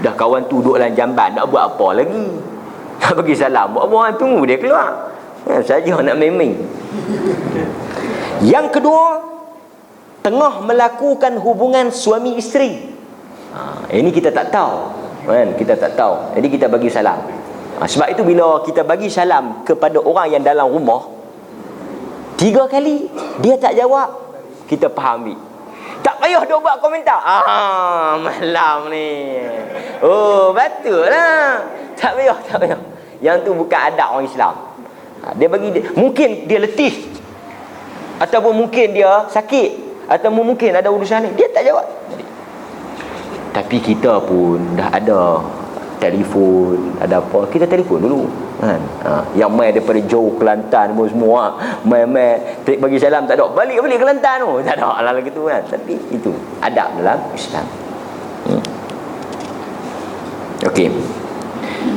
Dah kawan tu duduk dalam jamban, nak buat apa lagi? Nak bagi salam, buat apa? Tunggu dia keluar. Saja nak main-main. Yang kedua, tengah melakukan hubungan suami isteri. Ini kita tak tahu. kan? Kita tak tahu, jadi kita bagi salam. Sebab itu bila kita bagi salam kepada orang yang dalam rumah 3 kali dia tak jawab, kita fahami. Tak payah dia buat komentar. Malam ni. Oh, betul lah. Tak payah. Yang tu bukan adab orang Islam. Dia bagi dia, mungkin dia letih, ataupun mungkin dia sakit, ataupun mungkin ada urusan ni, dia tak jawab. Tapi kita pun dah ada telefon, ada apa, kita telefon dulu kan. Yang mai daripada jauh Kelantan pun semua mai bagi salam tak ada, balik Kelantan tu tak ada lah gitu kan. Tapi itu adab dalam Islam. Okey,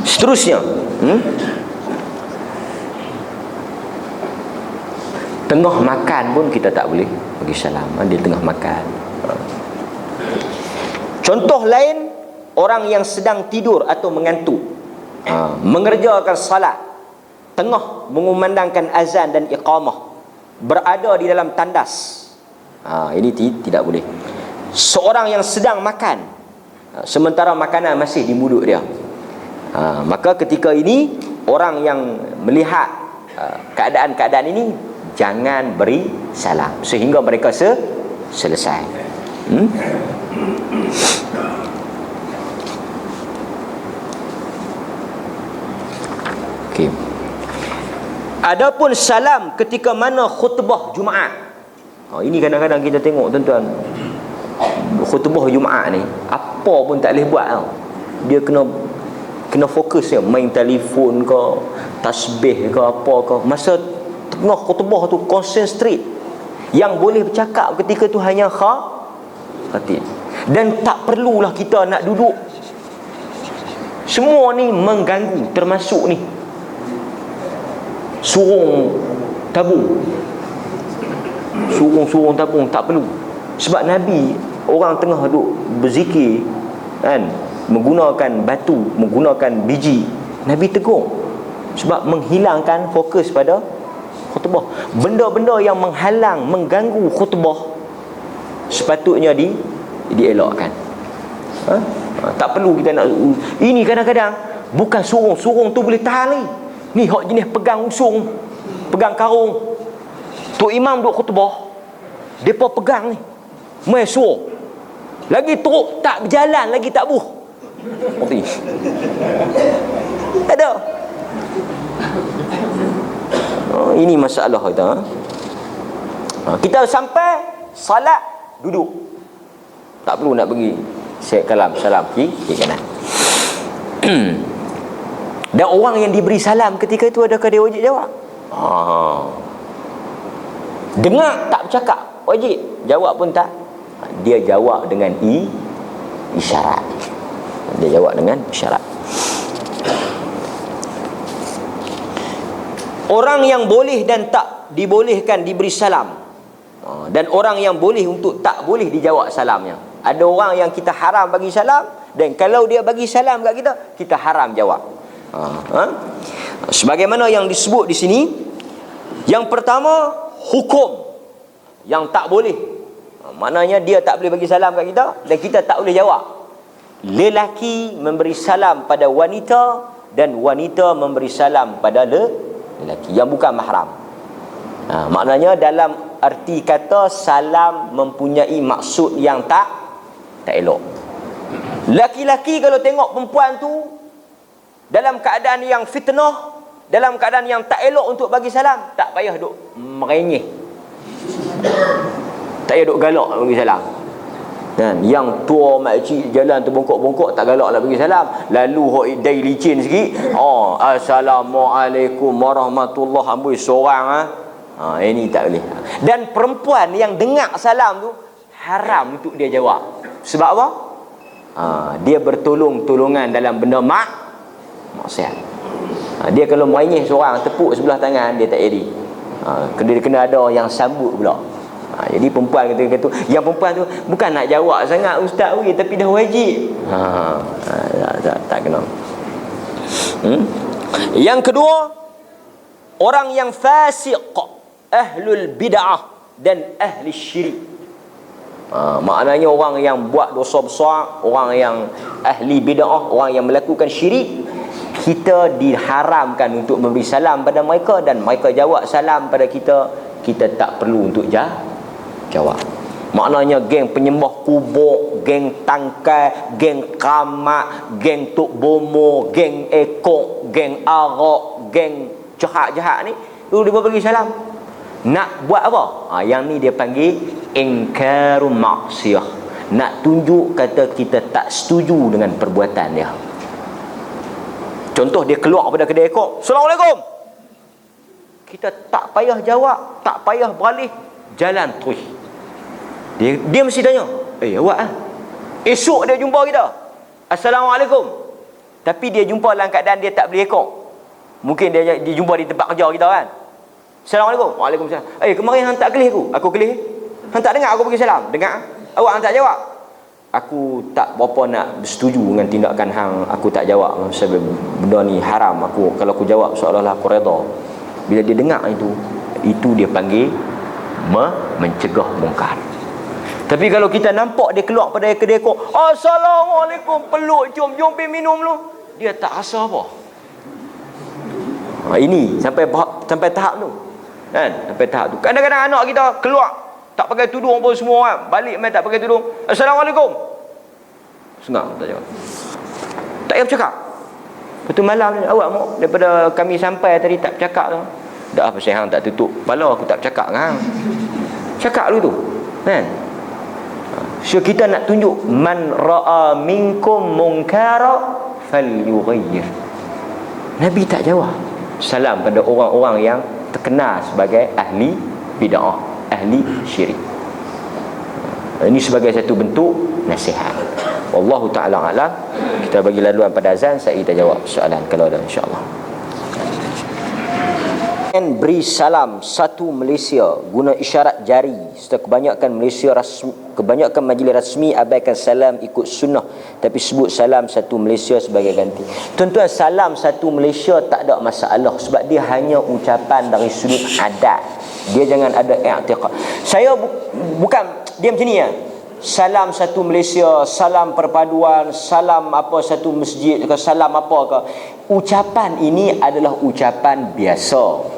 seterusnya tengah makan pun kita tak boleh bagi salam. Dia tengah makan. Contoh lain, orang yang sedang tidur atau mengantuk, mengerjakan salat, tengah mengumandangkan azan dan iqamah, berada di dalam tandas, ini tidak boleh. Seorang yang sedang makan, sementara makanan masih di mulut dia, maka ketika ini orang yang melihat keadaan-keadaan ini jangan beri salam sehingga mereka selesai. Okay. Adapun salam ketika mana khutbah Jumaat, ini kadang-kadang kita tengok tuan-tuan, khutbah Jumaat ni apa pun tak boleh buat tau. Dia kena fokus ya, main telefon ke, tasbih ke, apa ke. Masa tengah khutbah tu concentrate. Yang boleh bercakap ketika tu hanya khatib. Dan tak perlulah kita nak duduk. Semua ni mengganggu, termasuk ni surung tabung, tak perlu. Sebab Nabi, orang tengah duduk berzikir kan, menggunakan batu, menggunakan biji, Nabi tegur sebab menghilangkan fokus pada khutbah. Benda-benda yang menghalang, mengganggu khutbah sepatutnya dielakkan. Tak perlu kita nak. Ini kadang-kadang bukan surung tu boleh tahan lagi. Ni hak jenis pegang usung, pegang karung. Tok imam duk khutbah, depa pegang ni, mai suruh. Lagi teruk tak berjalan, lagi tak buh. Okey. Ada. Ini masalah kita. Kita sampai salat duduk. Tak perlu nak pergi salam kiri kanan. Dan orang yang diberi salam ketika itu, adakah dia wajib jawab? Dengar tak bercakap, wajib jawab pun tak. Dia jawab dengan isyarat. Orang yang boleh dan tak dibolehkan diberi salam, dan orang yang boleh untuk tak boleh dijawab salamnya. Ada orang yang kita haram bagi salam, dan kalau dia bagi salam kat kita, kita haram jawab. Sebagaimana yang disebut di sini. Yang pertama, hukum yang tak boleh, maknanya dia tak boleh bagi salam kat kita dan kita tak boleh jawab. Lelaki memberi salam pada wanita dan wanita memberi salam pada lelaki yang bukan mahram. Maknanya dalam arti kata, salam mempunyai maksud yang tak elok. Laki-laki kalau tengok perempuan tu dalam keadaan yang fitnah, dalam keadaan yang tak elok untuk bagi salam, tak payah duk merenyeh, tak payah duk galak nak bagi salam. Dan yang tua makcik jalan terbongkok-bongkok tak galak nak bagi salam. Lalu hok dai licin sikit, assalamualaikum warahmatullahi amboi seorang ini tak boleh. Dan perempuan yang dengar salam tu haram untuk dia jawab. Sebab apa? Dia bertolong-tolongan dalam benda maksiat. Dia kalau merenyeh seorang, tepuk sebelah tangan, dia tak eri. Dia kena ada yang sambut pula. Jadi perempuan kata tu, yang perempuan tu bukan nak jawab sangat ustaz tapi dah wajib. Tak kena. Yang kedua, orang yang fasiq, ahlul bid'ah dan ahli syirik. Maknanya orang yang buat dosa besar, orang yang ahli bid'ah, orang yang melakukan syirik, kita diharamkan untuk memberi salam pada mereka, dan mereka jawab salam pada kita, kita tak perlu untuk jawab. Maknanya geng penyembah kubur, geng tangkai, geng kamak, geng tok bomo, geng ekok, geng arak, geng jahat-jahat ni perlu dia bagi salam. Nak buat apa? Yang ni dia panggil ingkaru maksiyah. Nak tunjuk kata kita tak setuju dengan perbuatan dia. Contoh, dia keluar pada kedai ekok, Assalamualaikum. Kita tak payah jawab, tak payah beralih, jalan terus. Dia mesti tanya, awak esok dia jumpa kita, Assalamualaikum. Tapi dia jumpa dalam keadaan dia tak beli ekor. Mungkin dia jumpa di tempat kerja kita kan. Assalamualaikum. Waalaikumsalam. Kemarin hang tak kelih aku kelih. Hang tak dengar aku bagi salam? Dengar. Awak hang tak jawab. Aku tak berapa nak bersetuju dengan tindakan hang. Aku tak jawab sebab benda ni haram. Kalau aku jawab seolah-olah aku redha. Bila dia dengar itu dia panggil mencegah mungkar. Tapi kalau kita nampak dia keluar pada kedai kok, Assalamualaikum, peluk, jom pergi minum dulu, dia tak rasa apa. Ini sampai tahap tu kan, sampai tahap tu. Kadang-kadang anak kita keluar tak pakai tudung pun semua kan, balik main tak pakai tudung, Assalamualaikum, senang tak jawab, tak payah bercakap. Lepas tu malam ni, awak mau daripada kami sampai tadi tak bercakap tu. Dah apa saya hang tak tutup kepala, aku tak bercakap dengan hang. Cakap dulu tu kan. So kita nak tunjuk, man ra'a minkum munkara falyughayyir. Nabi tak jawab salam pada orang-orang yang terkenal sebagai ahli bid'ah, ahli syirik. Ini sebagai satu bentuk nasihat. Wallahu ta'ala alam. Kita bagi laluan pada azan, saya kita jawab soalan kalau ada, insya-Allah. Beri salam satu Malaysia guna isyarat jari, serta kebanyakan majlis rasmi abaikan salam ikut sunnah, tapi sebut salam satu Malaysia sebagai ganti. Tuan-tuan, salam satu Malaysia tak ada masalah sebab dia hanya ucapan dari sudut adat. Dia jangan ada i'tiqad. Saya bukan dia macam ni ya. Salam satu Malaysia, salam perpaduan, salam apa satu masjid ke, salam apa ke. Ucapan ini adalah ucapan biasa.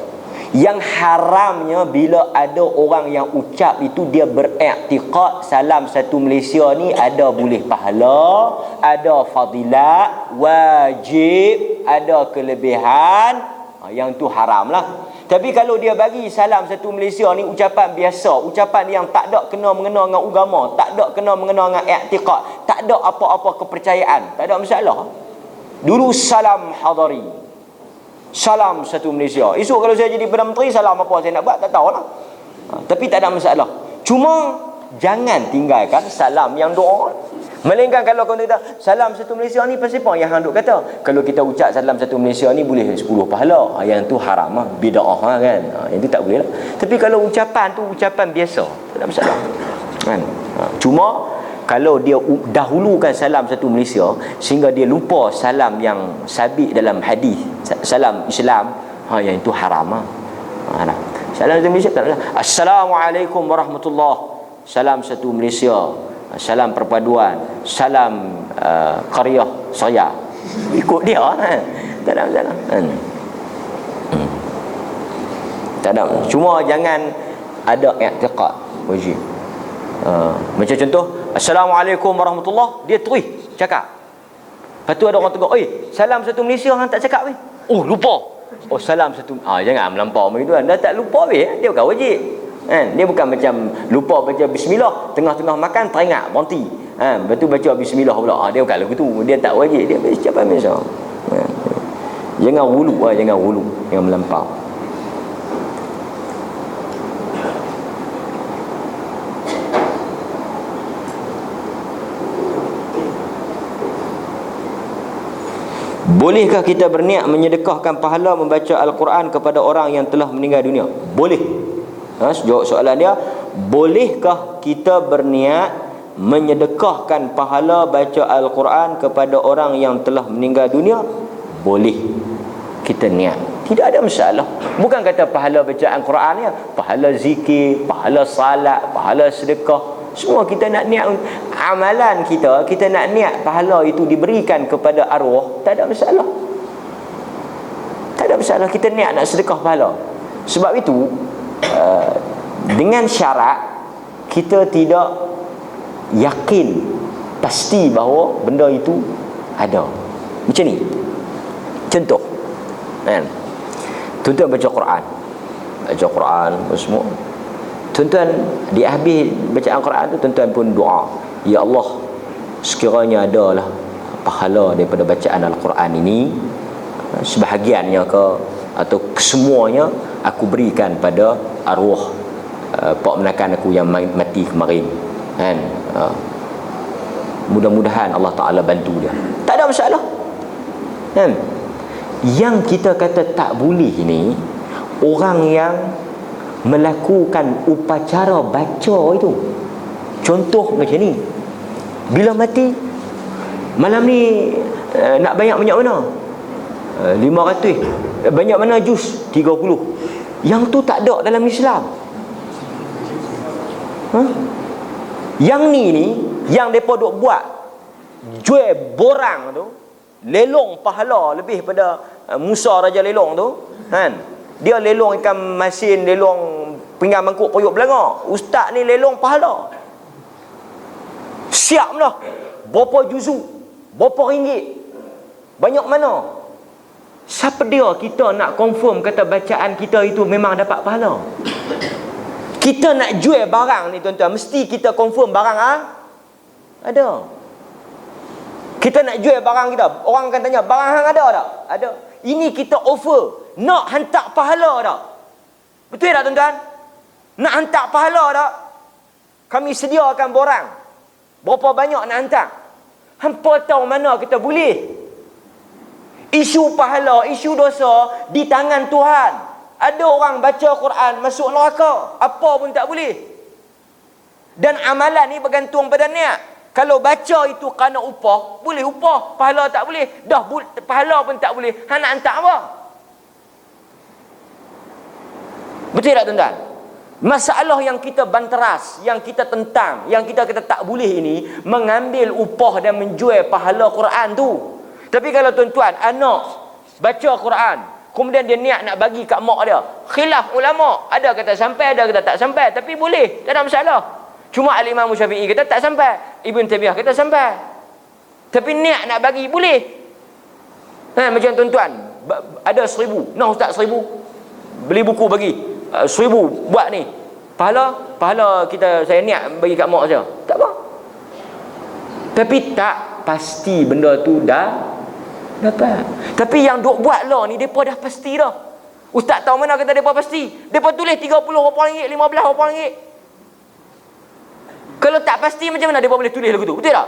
Yang haramnya bila ada orang yang ucap itu dia beriktikad salam satu Malaysia ni ada boleh pahala, ada fadilat, wajib, ada kelebihan, yang tu haram lah. Tapi kalau dia bagi salam satu Malaysia ni ucapan biasa, ucapan yang tak ada kena mengena dengan agama, tak ada kena mengena dengan iktikad, tak ada apa-apa kepercayaan, tak ada masalah. Dulu salam hadari, salam satu Malaysia. Esok kalau saya jadi Perdana Menteri, salam apa saya nak buat tak tahulah. Tapi tak ada masalah. Cuma jangan tinggalkan salam yang doa. Melainkan kalau kau kata salam satu Malaysia ni pasal apa yang hang duk kata? Kalau kita ucap salam satu Malaysia ni boleh 10 pahala. Yang tu haram lah, bid'ah kan. Yang tu tak boleh lah. Tapi kalau ucapan tu ucapan biasa, tak ada masalah. Kan? Cuma kalau dia dahulukan salam satu Malaysia sehingga dia lupa salam yang sabit dalam hadis, salam Islam, yang itu haram lah. Salam satu Malaysia tak ada. Assalamualaikum warahmatullahi, salam satu Malaysia, salam perpaduan, salam qaryah saya, ikut dia kan? Tak ada masalah kan? Tak ada. Cuma jangan ada i'tiqad wajib. Macam contoh, Assalamualaikum warahmatullahi, dia terus cakap. Lepas tu ada orang tegur, salam satu Malaysia hang tak cakap weh. Lupa. Salam satu. Jangan melampau macam tu kan. Dah tak lupa weh, dia bukan wajib. Kan? Dia bukan macam lupa baca bismillah, tengah-tengah makan teringat berhenti. Lepas tu baca bismillah pula. Dia bukan lagu tu. Dia tak wajib, dia ucapan biasa. Jangan hulu, jangan melampau. Bolehkah kita berniat menyedekahkan pahala membaca Al-Quran kepada orang yang telah meninggal dunia? Boleh. Jawab soalan dia, bolehkah kita berniat menyedekahkan pahala baca Al-Quran kepada orang yang telah meninggal dunia? Boleh. Kita niat, tidak ada masalah. Bukan kata pahala bacaan Quran ya, pahala zikir, pahala salat, pahala sedekah, Semua kita nak niat amalan kita, kita nak niat pahala itu diberikan kepada arwah, tak ada masalah. Tak ada masalah, kita niat nak sedekah pahala. Sebab itu dengan syarat kita tidak yakin pasti bahawa benda itu ada. Macam ni. Contoh, kan? Tuan-tuan baca Quran. Baca Quran semua. Tuan-tuan di habis bacaan Quran tu, tuan-tuan pun doa, ya Allah, sekiranya adalah pahala daripada bacaan Al-Quran ini, sebahagiannya ke atau kesemuanya aku berikan pada arwah pak menakan aku yang mati kemarin, kan? Mudah-mudahan Allah Ta'ala bantu dia. Tak ada masalah, kan? Yang kita kata tak boleh ni orang yang melakukan upacara baca itu. Contoh macam ni, bila mati malam ni nak banyak mana? 500. Banyak mana juz? 30. Yang tu tak ada dalam Islam. Yang ni yang depa duk buat jual borang tu, lelong pahala lebih pada Musa Raja Lelong tu, kan? Dia lelong ikan masin, lelong pinggan mangkuk periuk belanga. Ustaz ni lelong pahala. Siap dah. Berapa juzu? Berapa ringgit? Banyak mana? Siapa dia kita nak confirm kata bacaan kita itu memang dapat pahala? Kita nak jual barang ni tuan-tuan, mesti kita confirm barang ada. Kita nak jual barang kita, orang akan tanya, barang hang ada tak? Ada. Ini kita offer, nak hantar pahala tak? Betul tak tuan-tuan? Nak hantar pahala tak? Kami sediakan borang. Berapa banyak nak hantar? Hampa tahu mana kita boleh? Isu pahala, isu dosa di tangan Tuhan. Ada orang baca Quran masuk neraka, apa pun tak boleh. Dan amalan ni bergantung pada niat. Kalau baca itu kerana upah, boleh upah. Pahala tak boleh. Dah pahala pun tak boleh. Hang nak hantar apa? Betul tak tuan-tuan? Masalah yang kita banteras, yang kita tentang, yang kita kata tak boleh ini, mengambil upah dan menjual pahala Quran tu. Tapi kalau tuan-tuan, anak baca Quran, kemudian dia niat nak bagi kat mak dia, khilaf ulama, ada kata sampai, ada kata tak sampai, tapi boleh, tak ada masalah. Cuma Al-Imam Syafi'i kata tak sampai, Ibn Taymiyah kata sampai. Tapi niat nak bagi boleh. Macam tuan-tuan ada 1,000, nah ustaz 1,000, beli buku bagi 1,000 buat ni, pahala kita, saya niat bagi kat mak saya, tak apa. Tapi tak pasti benda tu dah dapat. Tapi yang duk buat lah ni, mereka dah pasti dah. Ustaz tahu mana kata mereka pasti? Mereka tulis 30 berapa ringgit, 15 berapa ringgit. Kalau tak pasti macam mana mereka boleh tulis lagu tu? Betul tak?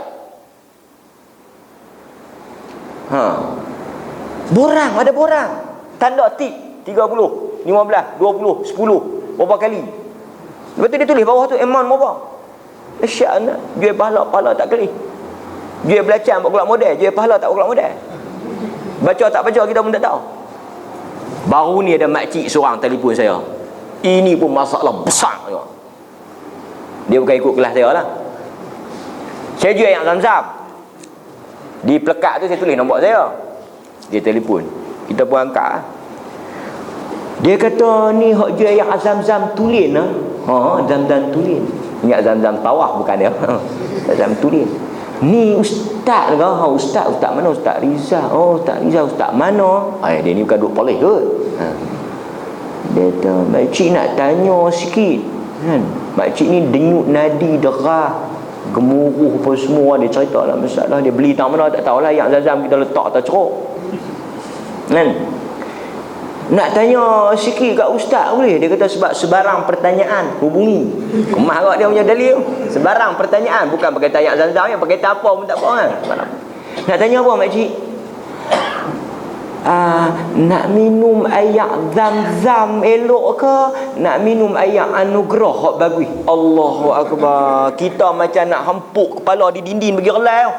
Borang, ada borang. Tanda tik 30, 15, 20, 10 berapa kali. Lepas tu dia tulis bawah tu amount berapa. Dahsyat nak jual pahala tak kali. Jual belacan buat kelak model, jual pahala tak buat kelak model. Baca tak baca kita pun tak tahu. Baru ni ada makcik seorang telefon saya. Ini pun masalah besar juga. Dia bukan ikut kelas saya lah. Saya jual yang Zam-Zam. Di pelekat tu saya tulis nombor saya. Dia telefon, kita pun angkat. Dia kata ni hak jual yang Zam-Zam tulin lah. Zam-Zam tulin. Ingat Zam-Zam tawaf bukan dia. Zam-Zam tulin. Ni ustaz ke? Ustaz mana? Ustaz Rizal. Ustaz Rizal, ustaz mana? Dia ni bukan duk polis kot. Dia kata, makcik nak tanya sikit, kan? Makcik ni denyut nadi, derah, gemuruh apa semua. Dia cerita lah masalah dia beli tak mana, tak tahulah yang Zam-Zam kita letak atas ceruk, kan? Nak tanya sikit kat ustaz boleh? Dia kata sebab sebarang pertanyaan hubungi. Kemah kat dia punya dalil. Sebarang pertanyaan, bukan pakai tayak Zam-Zam ya, pakai apa pun tak apa kan. Nak tanya apa makcik? Nak minum air Zam-Zam elok ke? Nak minum air anugerah hak bagus? Allahu Akbar. Kita macam nak hempuk kepala di dinding bagi relai.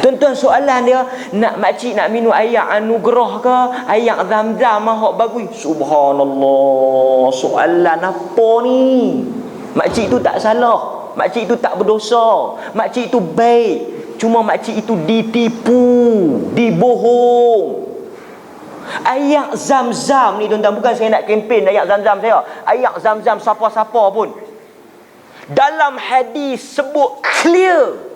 Tuan-tuan, soalan dia, nak makcik nak minum air anugerah ke, air Zam-Zam hak bagus? Subhanallah, soalan apa ni? Makcik tu tak salah, makcik tu tak berdosa, makcik tu baik. Cuma makcik itu ditipu, dibohong. Ayak Zam-Zam ni tuan-tuan, bukan saya nak kempen ayak Zam-Zam saya. Ayak Zam-Zam siapa-siapa pun, dalam hadis sebut clear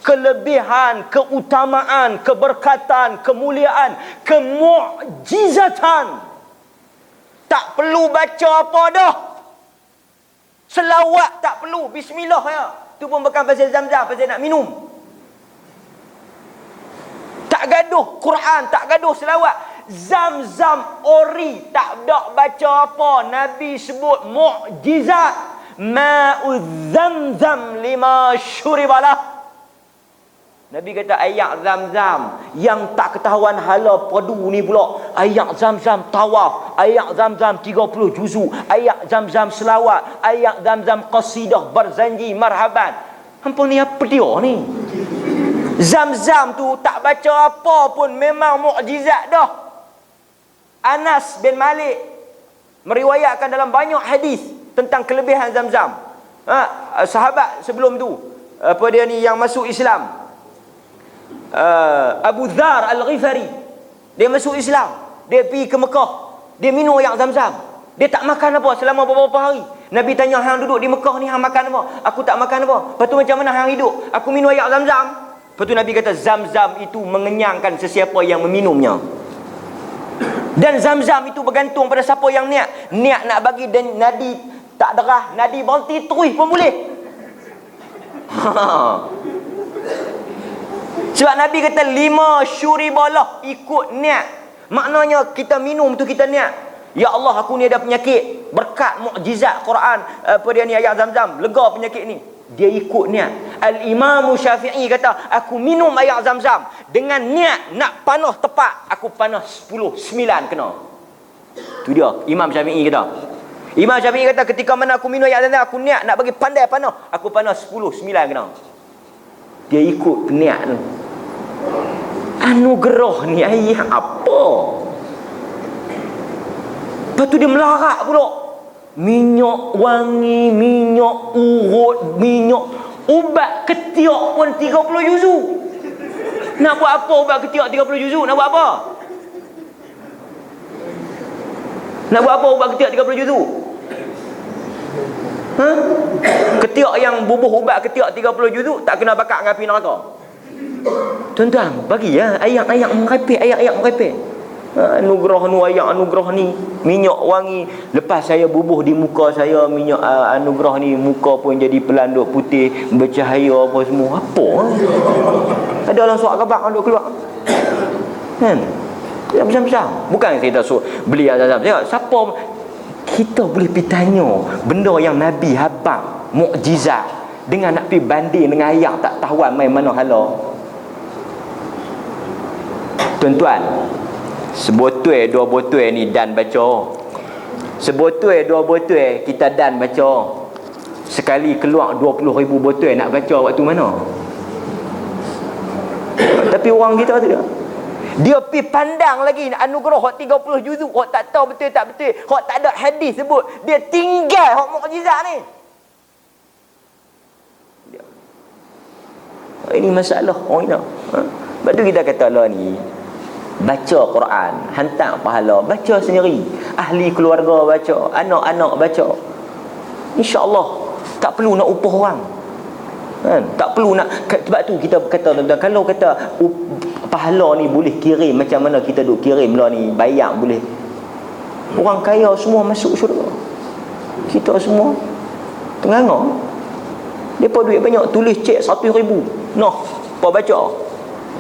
kelebihan, keutamaan, keberkatan, kemuliaan, kemukjizatan. Tak perlu baca apa dah. Selawat tak perlu, bismillah ya. Tu pun bukan pasal Zam-Zam, pasal nak minum. Tak gaduh Quran, tak gaduh selawat. Zam-Zam ori, tak ada baca apa. Nabi sebut mukjizat. Ma'u Zam-Zam lima syuribalah. Nabi kata ayak Zam-Zam yang tak ketahuan hala padu ni pula. Ayak Zam-Zam tawaf, ayak Zam-Zam 30 juzuk, ayak Zam-Zam selawat, ayak Zam-Zam qasidah berzanji marhaban. Hampa ni apa dia ni? Zam-Zam tu tak baca apa pun memang mukjizat dah. Anas bin Malik meriwayatkan dalam banyak hadis tentang kelebihan Zam-Zam. Sahabat sebelum tu, apa dia ni yang masuk Islam, Abu Dhar Al-Ghifari, dia masuk Islam, dia pergi ke Mekah, dia minum air Zam-Zam, dia tak makan apa selama beberapa hari. Nabi tanya, hang duduk di Mekah ni hang makan apa? Aku tak makan apa. Lepas tu macam mana hang hidup? Aku minum air Zam-Zam. Lepas tu Nabi kata Zam-Zam itu mengenyangkan sesiapa yang meminumnya. Dan Zam-Zam itu bergantung pada siapa yang niat. Niat nak bagi dan nadi tak derah, nadi berhenti terus pun boleh. Sebab Nabi kata 5 syuribalah, ikut niat. Maknanya kita minum tu kita niat. Ya Allah, aku ni ada penyakit, berkat mukjizat Quran, apa dia ni ayat Zam-Zam, lega penyakit ni. Dia ikut niat. Al-Imam Syafi'i kata, aku minum air Zam-Zam dengan niat nak panah tepat, aku panah 10, 9 kena. Tu dia Imam Syafi'i kata. Imam Syafi'i kata ketika mana aku minum air Zam-Zam, aku niat nak bagi pandai panah, aku panah 10, 9 kena. Dia ikut niat tu. Anugerah ni air apa? Lepas tu dia melarat pula. Minyak wangi, minyak urut, minyak ubat ketiak pun 30 juzuk. Nak buat apa ubat ketiak 30 juzuk? Nak buat apa? Nak buat apa ubat ketiak 30 juzuk? Ketiak yang bubuh ubat ketiak 30 juzuk tak kena bakar dengan api neraka. Tuan-tuan, bagi ya ayat-ayat merepek, ayat-ayat merepek. Anugerah nu, ayat anugerah ni, minyak wangi. Lepas saya bubuh di muka saya minyak anugerah ni, muka pun jadi pelanduk putih, bercahaya apa semua. Apa? Ada orang surat khabar duk keluar. Kan? Yang besar-besar. Bukan kita suruh beli azam. Siapa kita boleh pergi tanya benda yang Nabi habang mukjizat dengan nak pergi banding dengan ayat tak tahuan main mana hala. Tuan-tuan, sebotol 2 botol ni dan baca. Sebotol 2 botol kita dan baca. Sekali keluar 20,000 botol nak baca waktu mana? Tapi orang kita tu dia pi pandang lagi anugerah hak 30 juzuk, hak tak tahu betul tak betul, hak tak ada hadis sebut, dia tinggal hak mukjizat ni. Ini masalah orang kita. Sebab tu kita kata lah ni, baca Quran, hantar pahala, baca sendiri, ahli keluarga baca, anak-anak baca. InsyaAllah tak perlu nak upah orang. Kan? Tak perlu nak. Sebab tu kita kata tuan-tuan, kalau kata pahala ni boleh kirim macam mana kita duk kirim lah ni, bayar boleh. Orang kaya semua masuk syurga, kita semua tengah-tengah. Depa duit banyak, tulis cek 1,000. Noh, apa baca?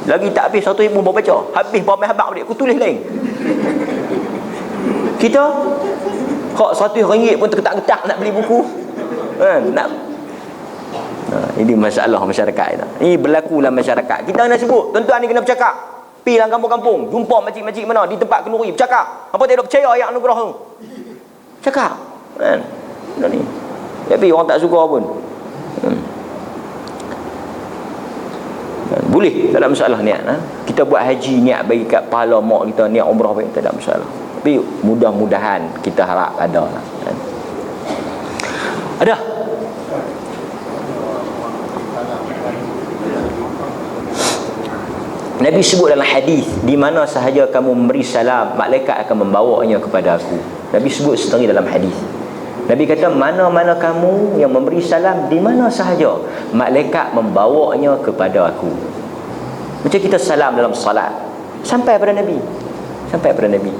Lagi tak habis 1,000 bawa baca. Habis bawa habak balik, aku tulis lain. Kita hak RM100 pun tergetak-getak nak beli buku. Nak. Ini masalah masyarakat kita. Ini berlaku dalam masyarakat. Kita kena sebut, tuan-tuan ni kena bercakap. Pergi dalam kampung-kampung, jumpa makcik-makcik mana di tempat kenduri, bercakap. Apa tak ada percaya ayat anugerah tu? Cakap. Kan? Ni. Tapi orang tak suka pun. Boleh, tak ada masalah niat. Kita buat haji niat bagi kat pahala mak kita, niat umrah bagi, tak ada masalah. Tapi mudah-mudahan kita harap ada. Ada Nabi sebut dalam hadis, di mana sahaja kamu memberi salam, malaikat akan membawanya kepada aku. Nabi sebut setengah dalam hadis. Nabi kata, mana-mana kamu yang memberi salam, di mana sahaja, malaikat membawanya kepada aku. Macam kita salam dalam salat, sampai pada Nabi. Sampai pada Nabi.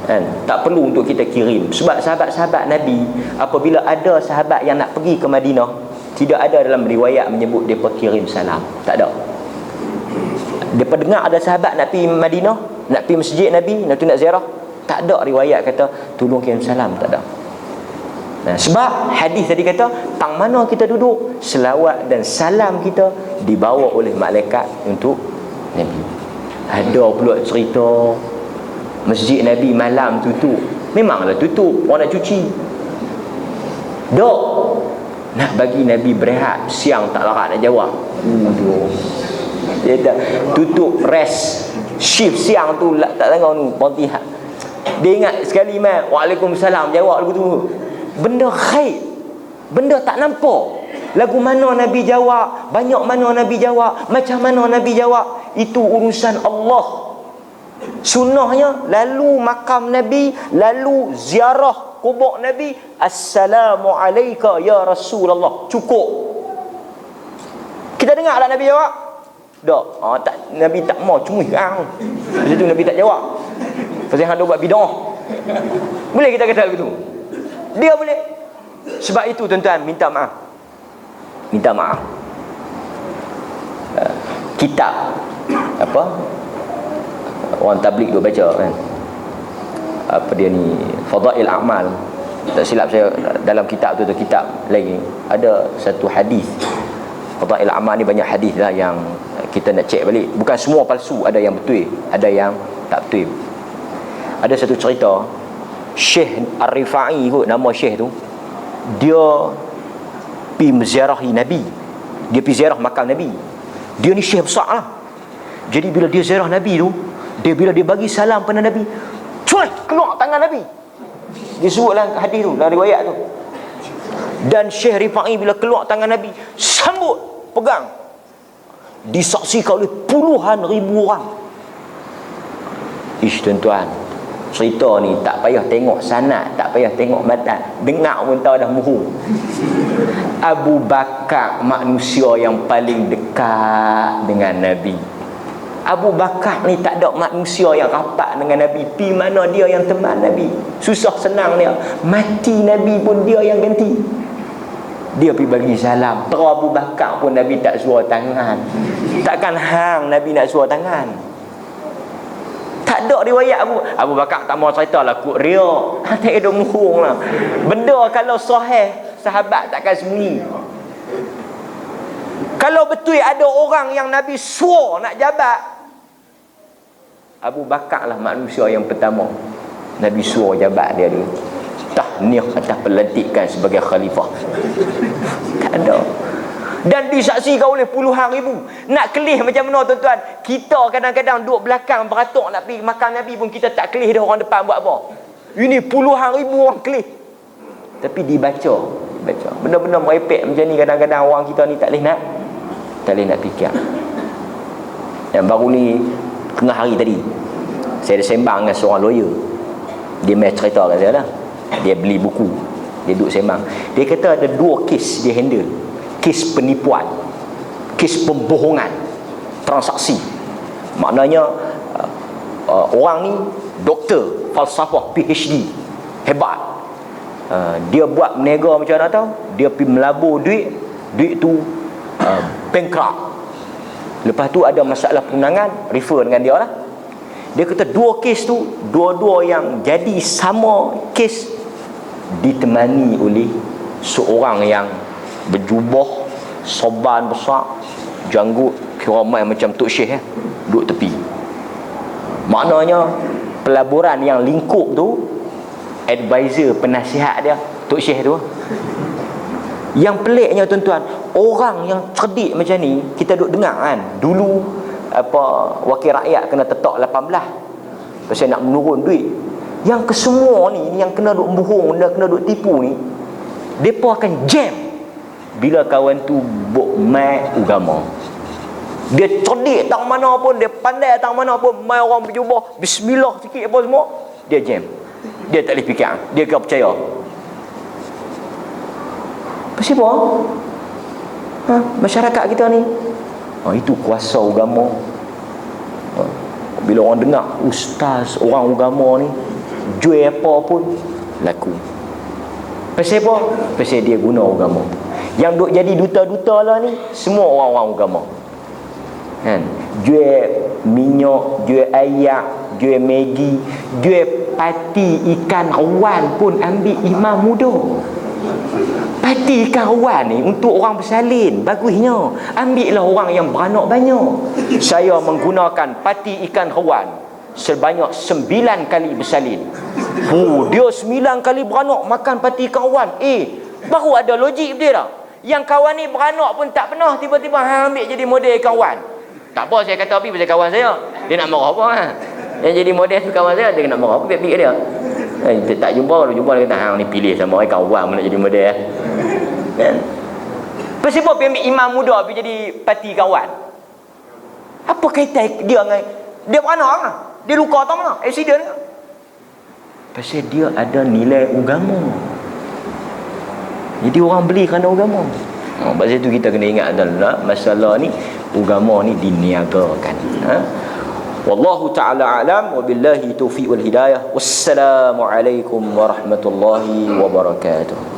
Kan? Tak perlu untuk kita kirim. Sebab sahabat-sahabat Nabi, apabila ada sahabat yang nak pergi ke Madinah, tidak ada dalam riwayat menyebut mereka kirim salam. Tak ada. Mereka dengar ada sahabat nak pergi Madinah, nak pergi masjid Nabi, nak ziarah, tak ada riwayat kata tolong kirim salam. Tak ada. Nah, sebab hadis tadi kata, tang mana kita duduk, selawat dan salam kita dibawa oleh malaikat untuk Nabi. Ada pula cerita masjid Nabi malam tutup. Memanglah tutup, orang nak cuci. Dok nak bagi Nabi berehat, siang tak larat nak jawab. Dia dah tutup rest shift siang tu, tak tengok tu Fatihah. Dia ingat sekali mai waalaikumsalam jawab lagu tu. Benda khair, benda tak nampak. Lagu mana Nabi jawab, banyak mana Nabi jawab, macam mana Nabi jawab, itu urusan Allah. Sunnahnya lalu makam Nabi, lalu ziarah kubur Nabi, assalamu alayka ya Rasulullah, cukup. Kita dengar tak Nabi jawab? Tak. Tak, Nabi tak mau cuma hang. Lepas tu Nabi tak jawab. Pasal hang buat bidah. Boleh kita kata begitu? Dia boleh. Sebab itu tuan-tuan, minta maaf. Minta maaf. Kitab apa? Orang tabligh duk baca kan. Apa dia ni? Fadail A'mal. Tak silap saya dalam kitab tu kitab lagi ada satu hadis. Fadail A'mal ni banyak hadis lah yang kita nak cek balik. Bukan semua palsu, ada yang betul, ada yang tak betul. Ada satu cerita Syekh Ar-Rifai kot nama Syekh tu. Dia pergi menziarahi Nabi. Dia pergi ziarah makam Nabi. Dia ni Syekh besar lah. Jadi bila dia ziarah Nabi tu, bila dia bagi salam pada Nabi, cuai keluar tangan Nabi. Dia sebutlah hadis tu, dalam riwayat tu. Dan Syekh Rifai bila keluar tangan Nabi, sambut, pegang. Disaksikan oleh puluhan ribu orang. Ish tuan-tuan, cerita ni tak payah tengok sanad, tak payah tengok matan, dengar pun tahu dah muhu. Abu Bakar manusia yang paling dekat dengan Nabi. Abu Bakar ni tak ada manusia yang rapat dengan Nabi. Pi mana dia yang teman Nabi. Susah senang dia, mati Nabi pun dia yang ganti. Dia pergi bagi salam. Terus Abu Bakar pun Nabi tak suruh tangan. Takkan hang Nabi nak suruh tangan? Tak ada riwayat Abu Bakar tak mau cerita lah kut ria. Tak ada muhung lah. Benda kalau sahih, sahabat takkan sembunyi. Kalau betul ada orang yang Nabi suruh nak jabat, Abu Bakar lah manusia yang pertama Nabi suruh jabat dia dulu. Tahniah atas pelantikan sebagai khalifah. Tak ada. Dan disaksikan oleh puluhan ribu. Nak kelih macam mana tuan-tuan? Kita kadang-kadang duduk belakang beratuk nak pergi makan Nabi pun kita tak kelih dah orang depan buat apa. Ini puluhan ribu orang kelih. Tapi dibaca. Benda-benda merepek macam ni kadang-kadang orang kita ni tak boleh nak fikir. Yang baru ni tengah hari tadi saya ada sembang dengan seorang lawyer. Dia main cerita kat saya lah. Dia beli buku, dia duduk sembang. Dia kata ada 2 kes dia handle. Kes penipuan, kes pembohongan, transaksi. Maknanya orang ni doktor falsafah PhD hebat. Dia buat menega macam mana tahu? Dia pergi melabur duit tu bankrupt. Lepas tu ada masalah perundangan, refer dengan dia lah. Dia kata 2 kes tu, dua-dua yang jadi sama kes ditemani oleh seorang yang berjubah, sorban besar, janggut, kira main macam Tok Syekh duduk tepi. Maknanya pelaburan yang lingkup tu advisor, penasihat dia Tok Syekh tu. Yang peliknya tuan-tuan, orang yang cerdik macam ni kita duk dengar kan. Dulu wakil rakyat kena tetak 18 pasal nak menurun duit. Yang kesemua ni yang kena duk bohong dan kena duk tipu ni, depa akan jam bila kawan tu buk mai agama. Dia cerdik tak mana pun, dia pandai tak mana pun, mai orang berjubah bismillah sikit apa semua, dia jam. Dia tak boleh fikir, dia kena percaya. Pasal apa? Masyarakat kita ni, itu kuasa agama. Bila orang dengar ustaz, orang agama ni jual apa pun laku. Pasal apa? Pasal dia guna agama. Yang duk jadi duta-duta lah ni semua orang-orang agama. Kan? Jual minyak, jual air, jual Maggi, jual pati ikan rawan pun ambil imam muda. Pati ikan rawan ni untuk orang bersalin, bagusnya ambillah orang yang beranak banyak. Saya menggunakan pati ikan rawan sebanyak 9 kali bersalin. Dia 9 kali beranak makan pati ikan rawan. Baru ada logik dia dah. Yang kawan ni beranak pun tak pernah, tiba-tiba hang ambil jadi model ikan rawan. Tak apa saya kata api pasal kawan saya. Dia nak marah apa kan? Yang jadi model tu kawan saya, dia nak marah apa pihak dia. Tak jumpa, dia kata hang ni pilih sama ikan rawan nak jadi model. Kan? Pasal apa pergi ambil imam muda pergi jadi pati kawan? Apa kaitan dia dengan dia beranak kan? Dia luka tak mana? Accident kan? Pasal dia ada nilai agama. Jadi orang beli kerana agama. Pasal itu kita kena ingat adalah masalah ni, agama ni diniagakan. Wallahu ta'ala alam, wabillahi taufiq wal hidayah. Wassalamualaikum warahmatullahi wabarakatuh.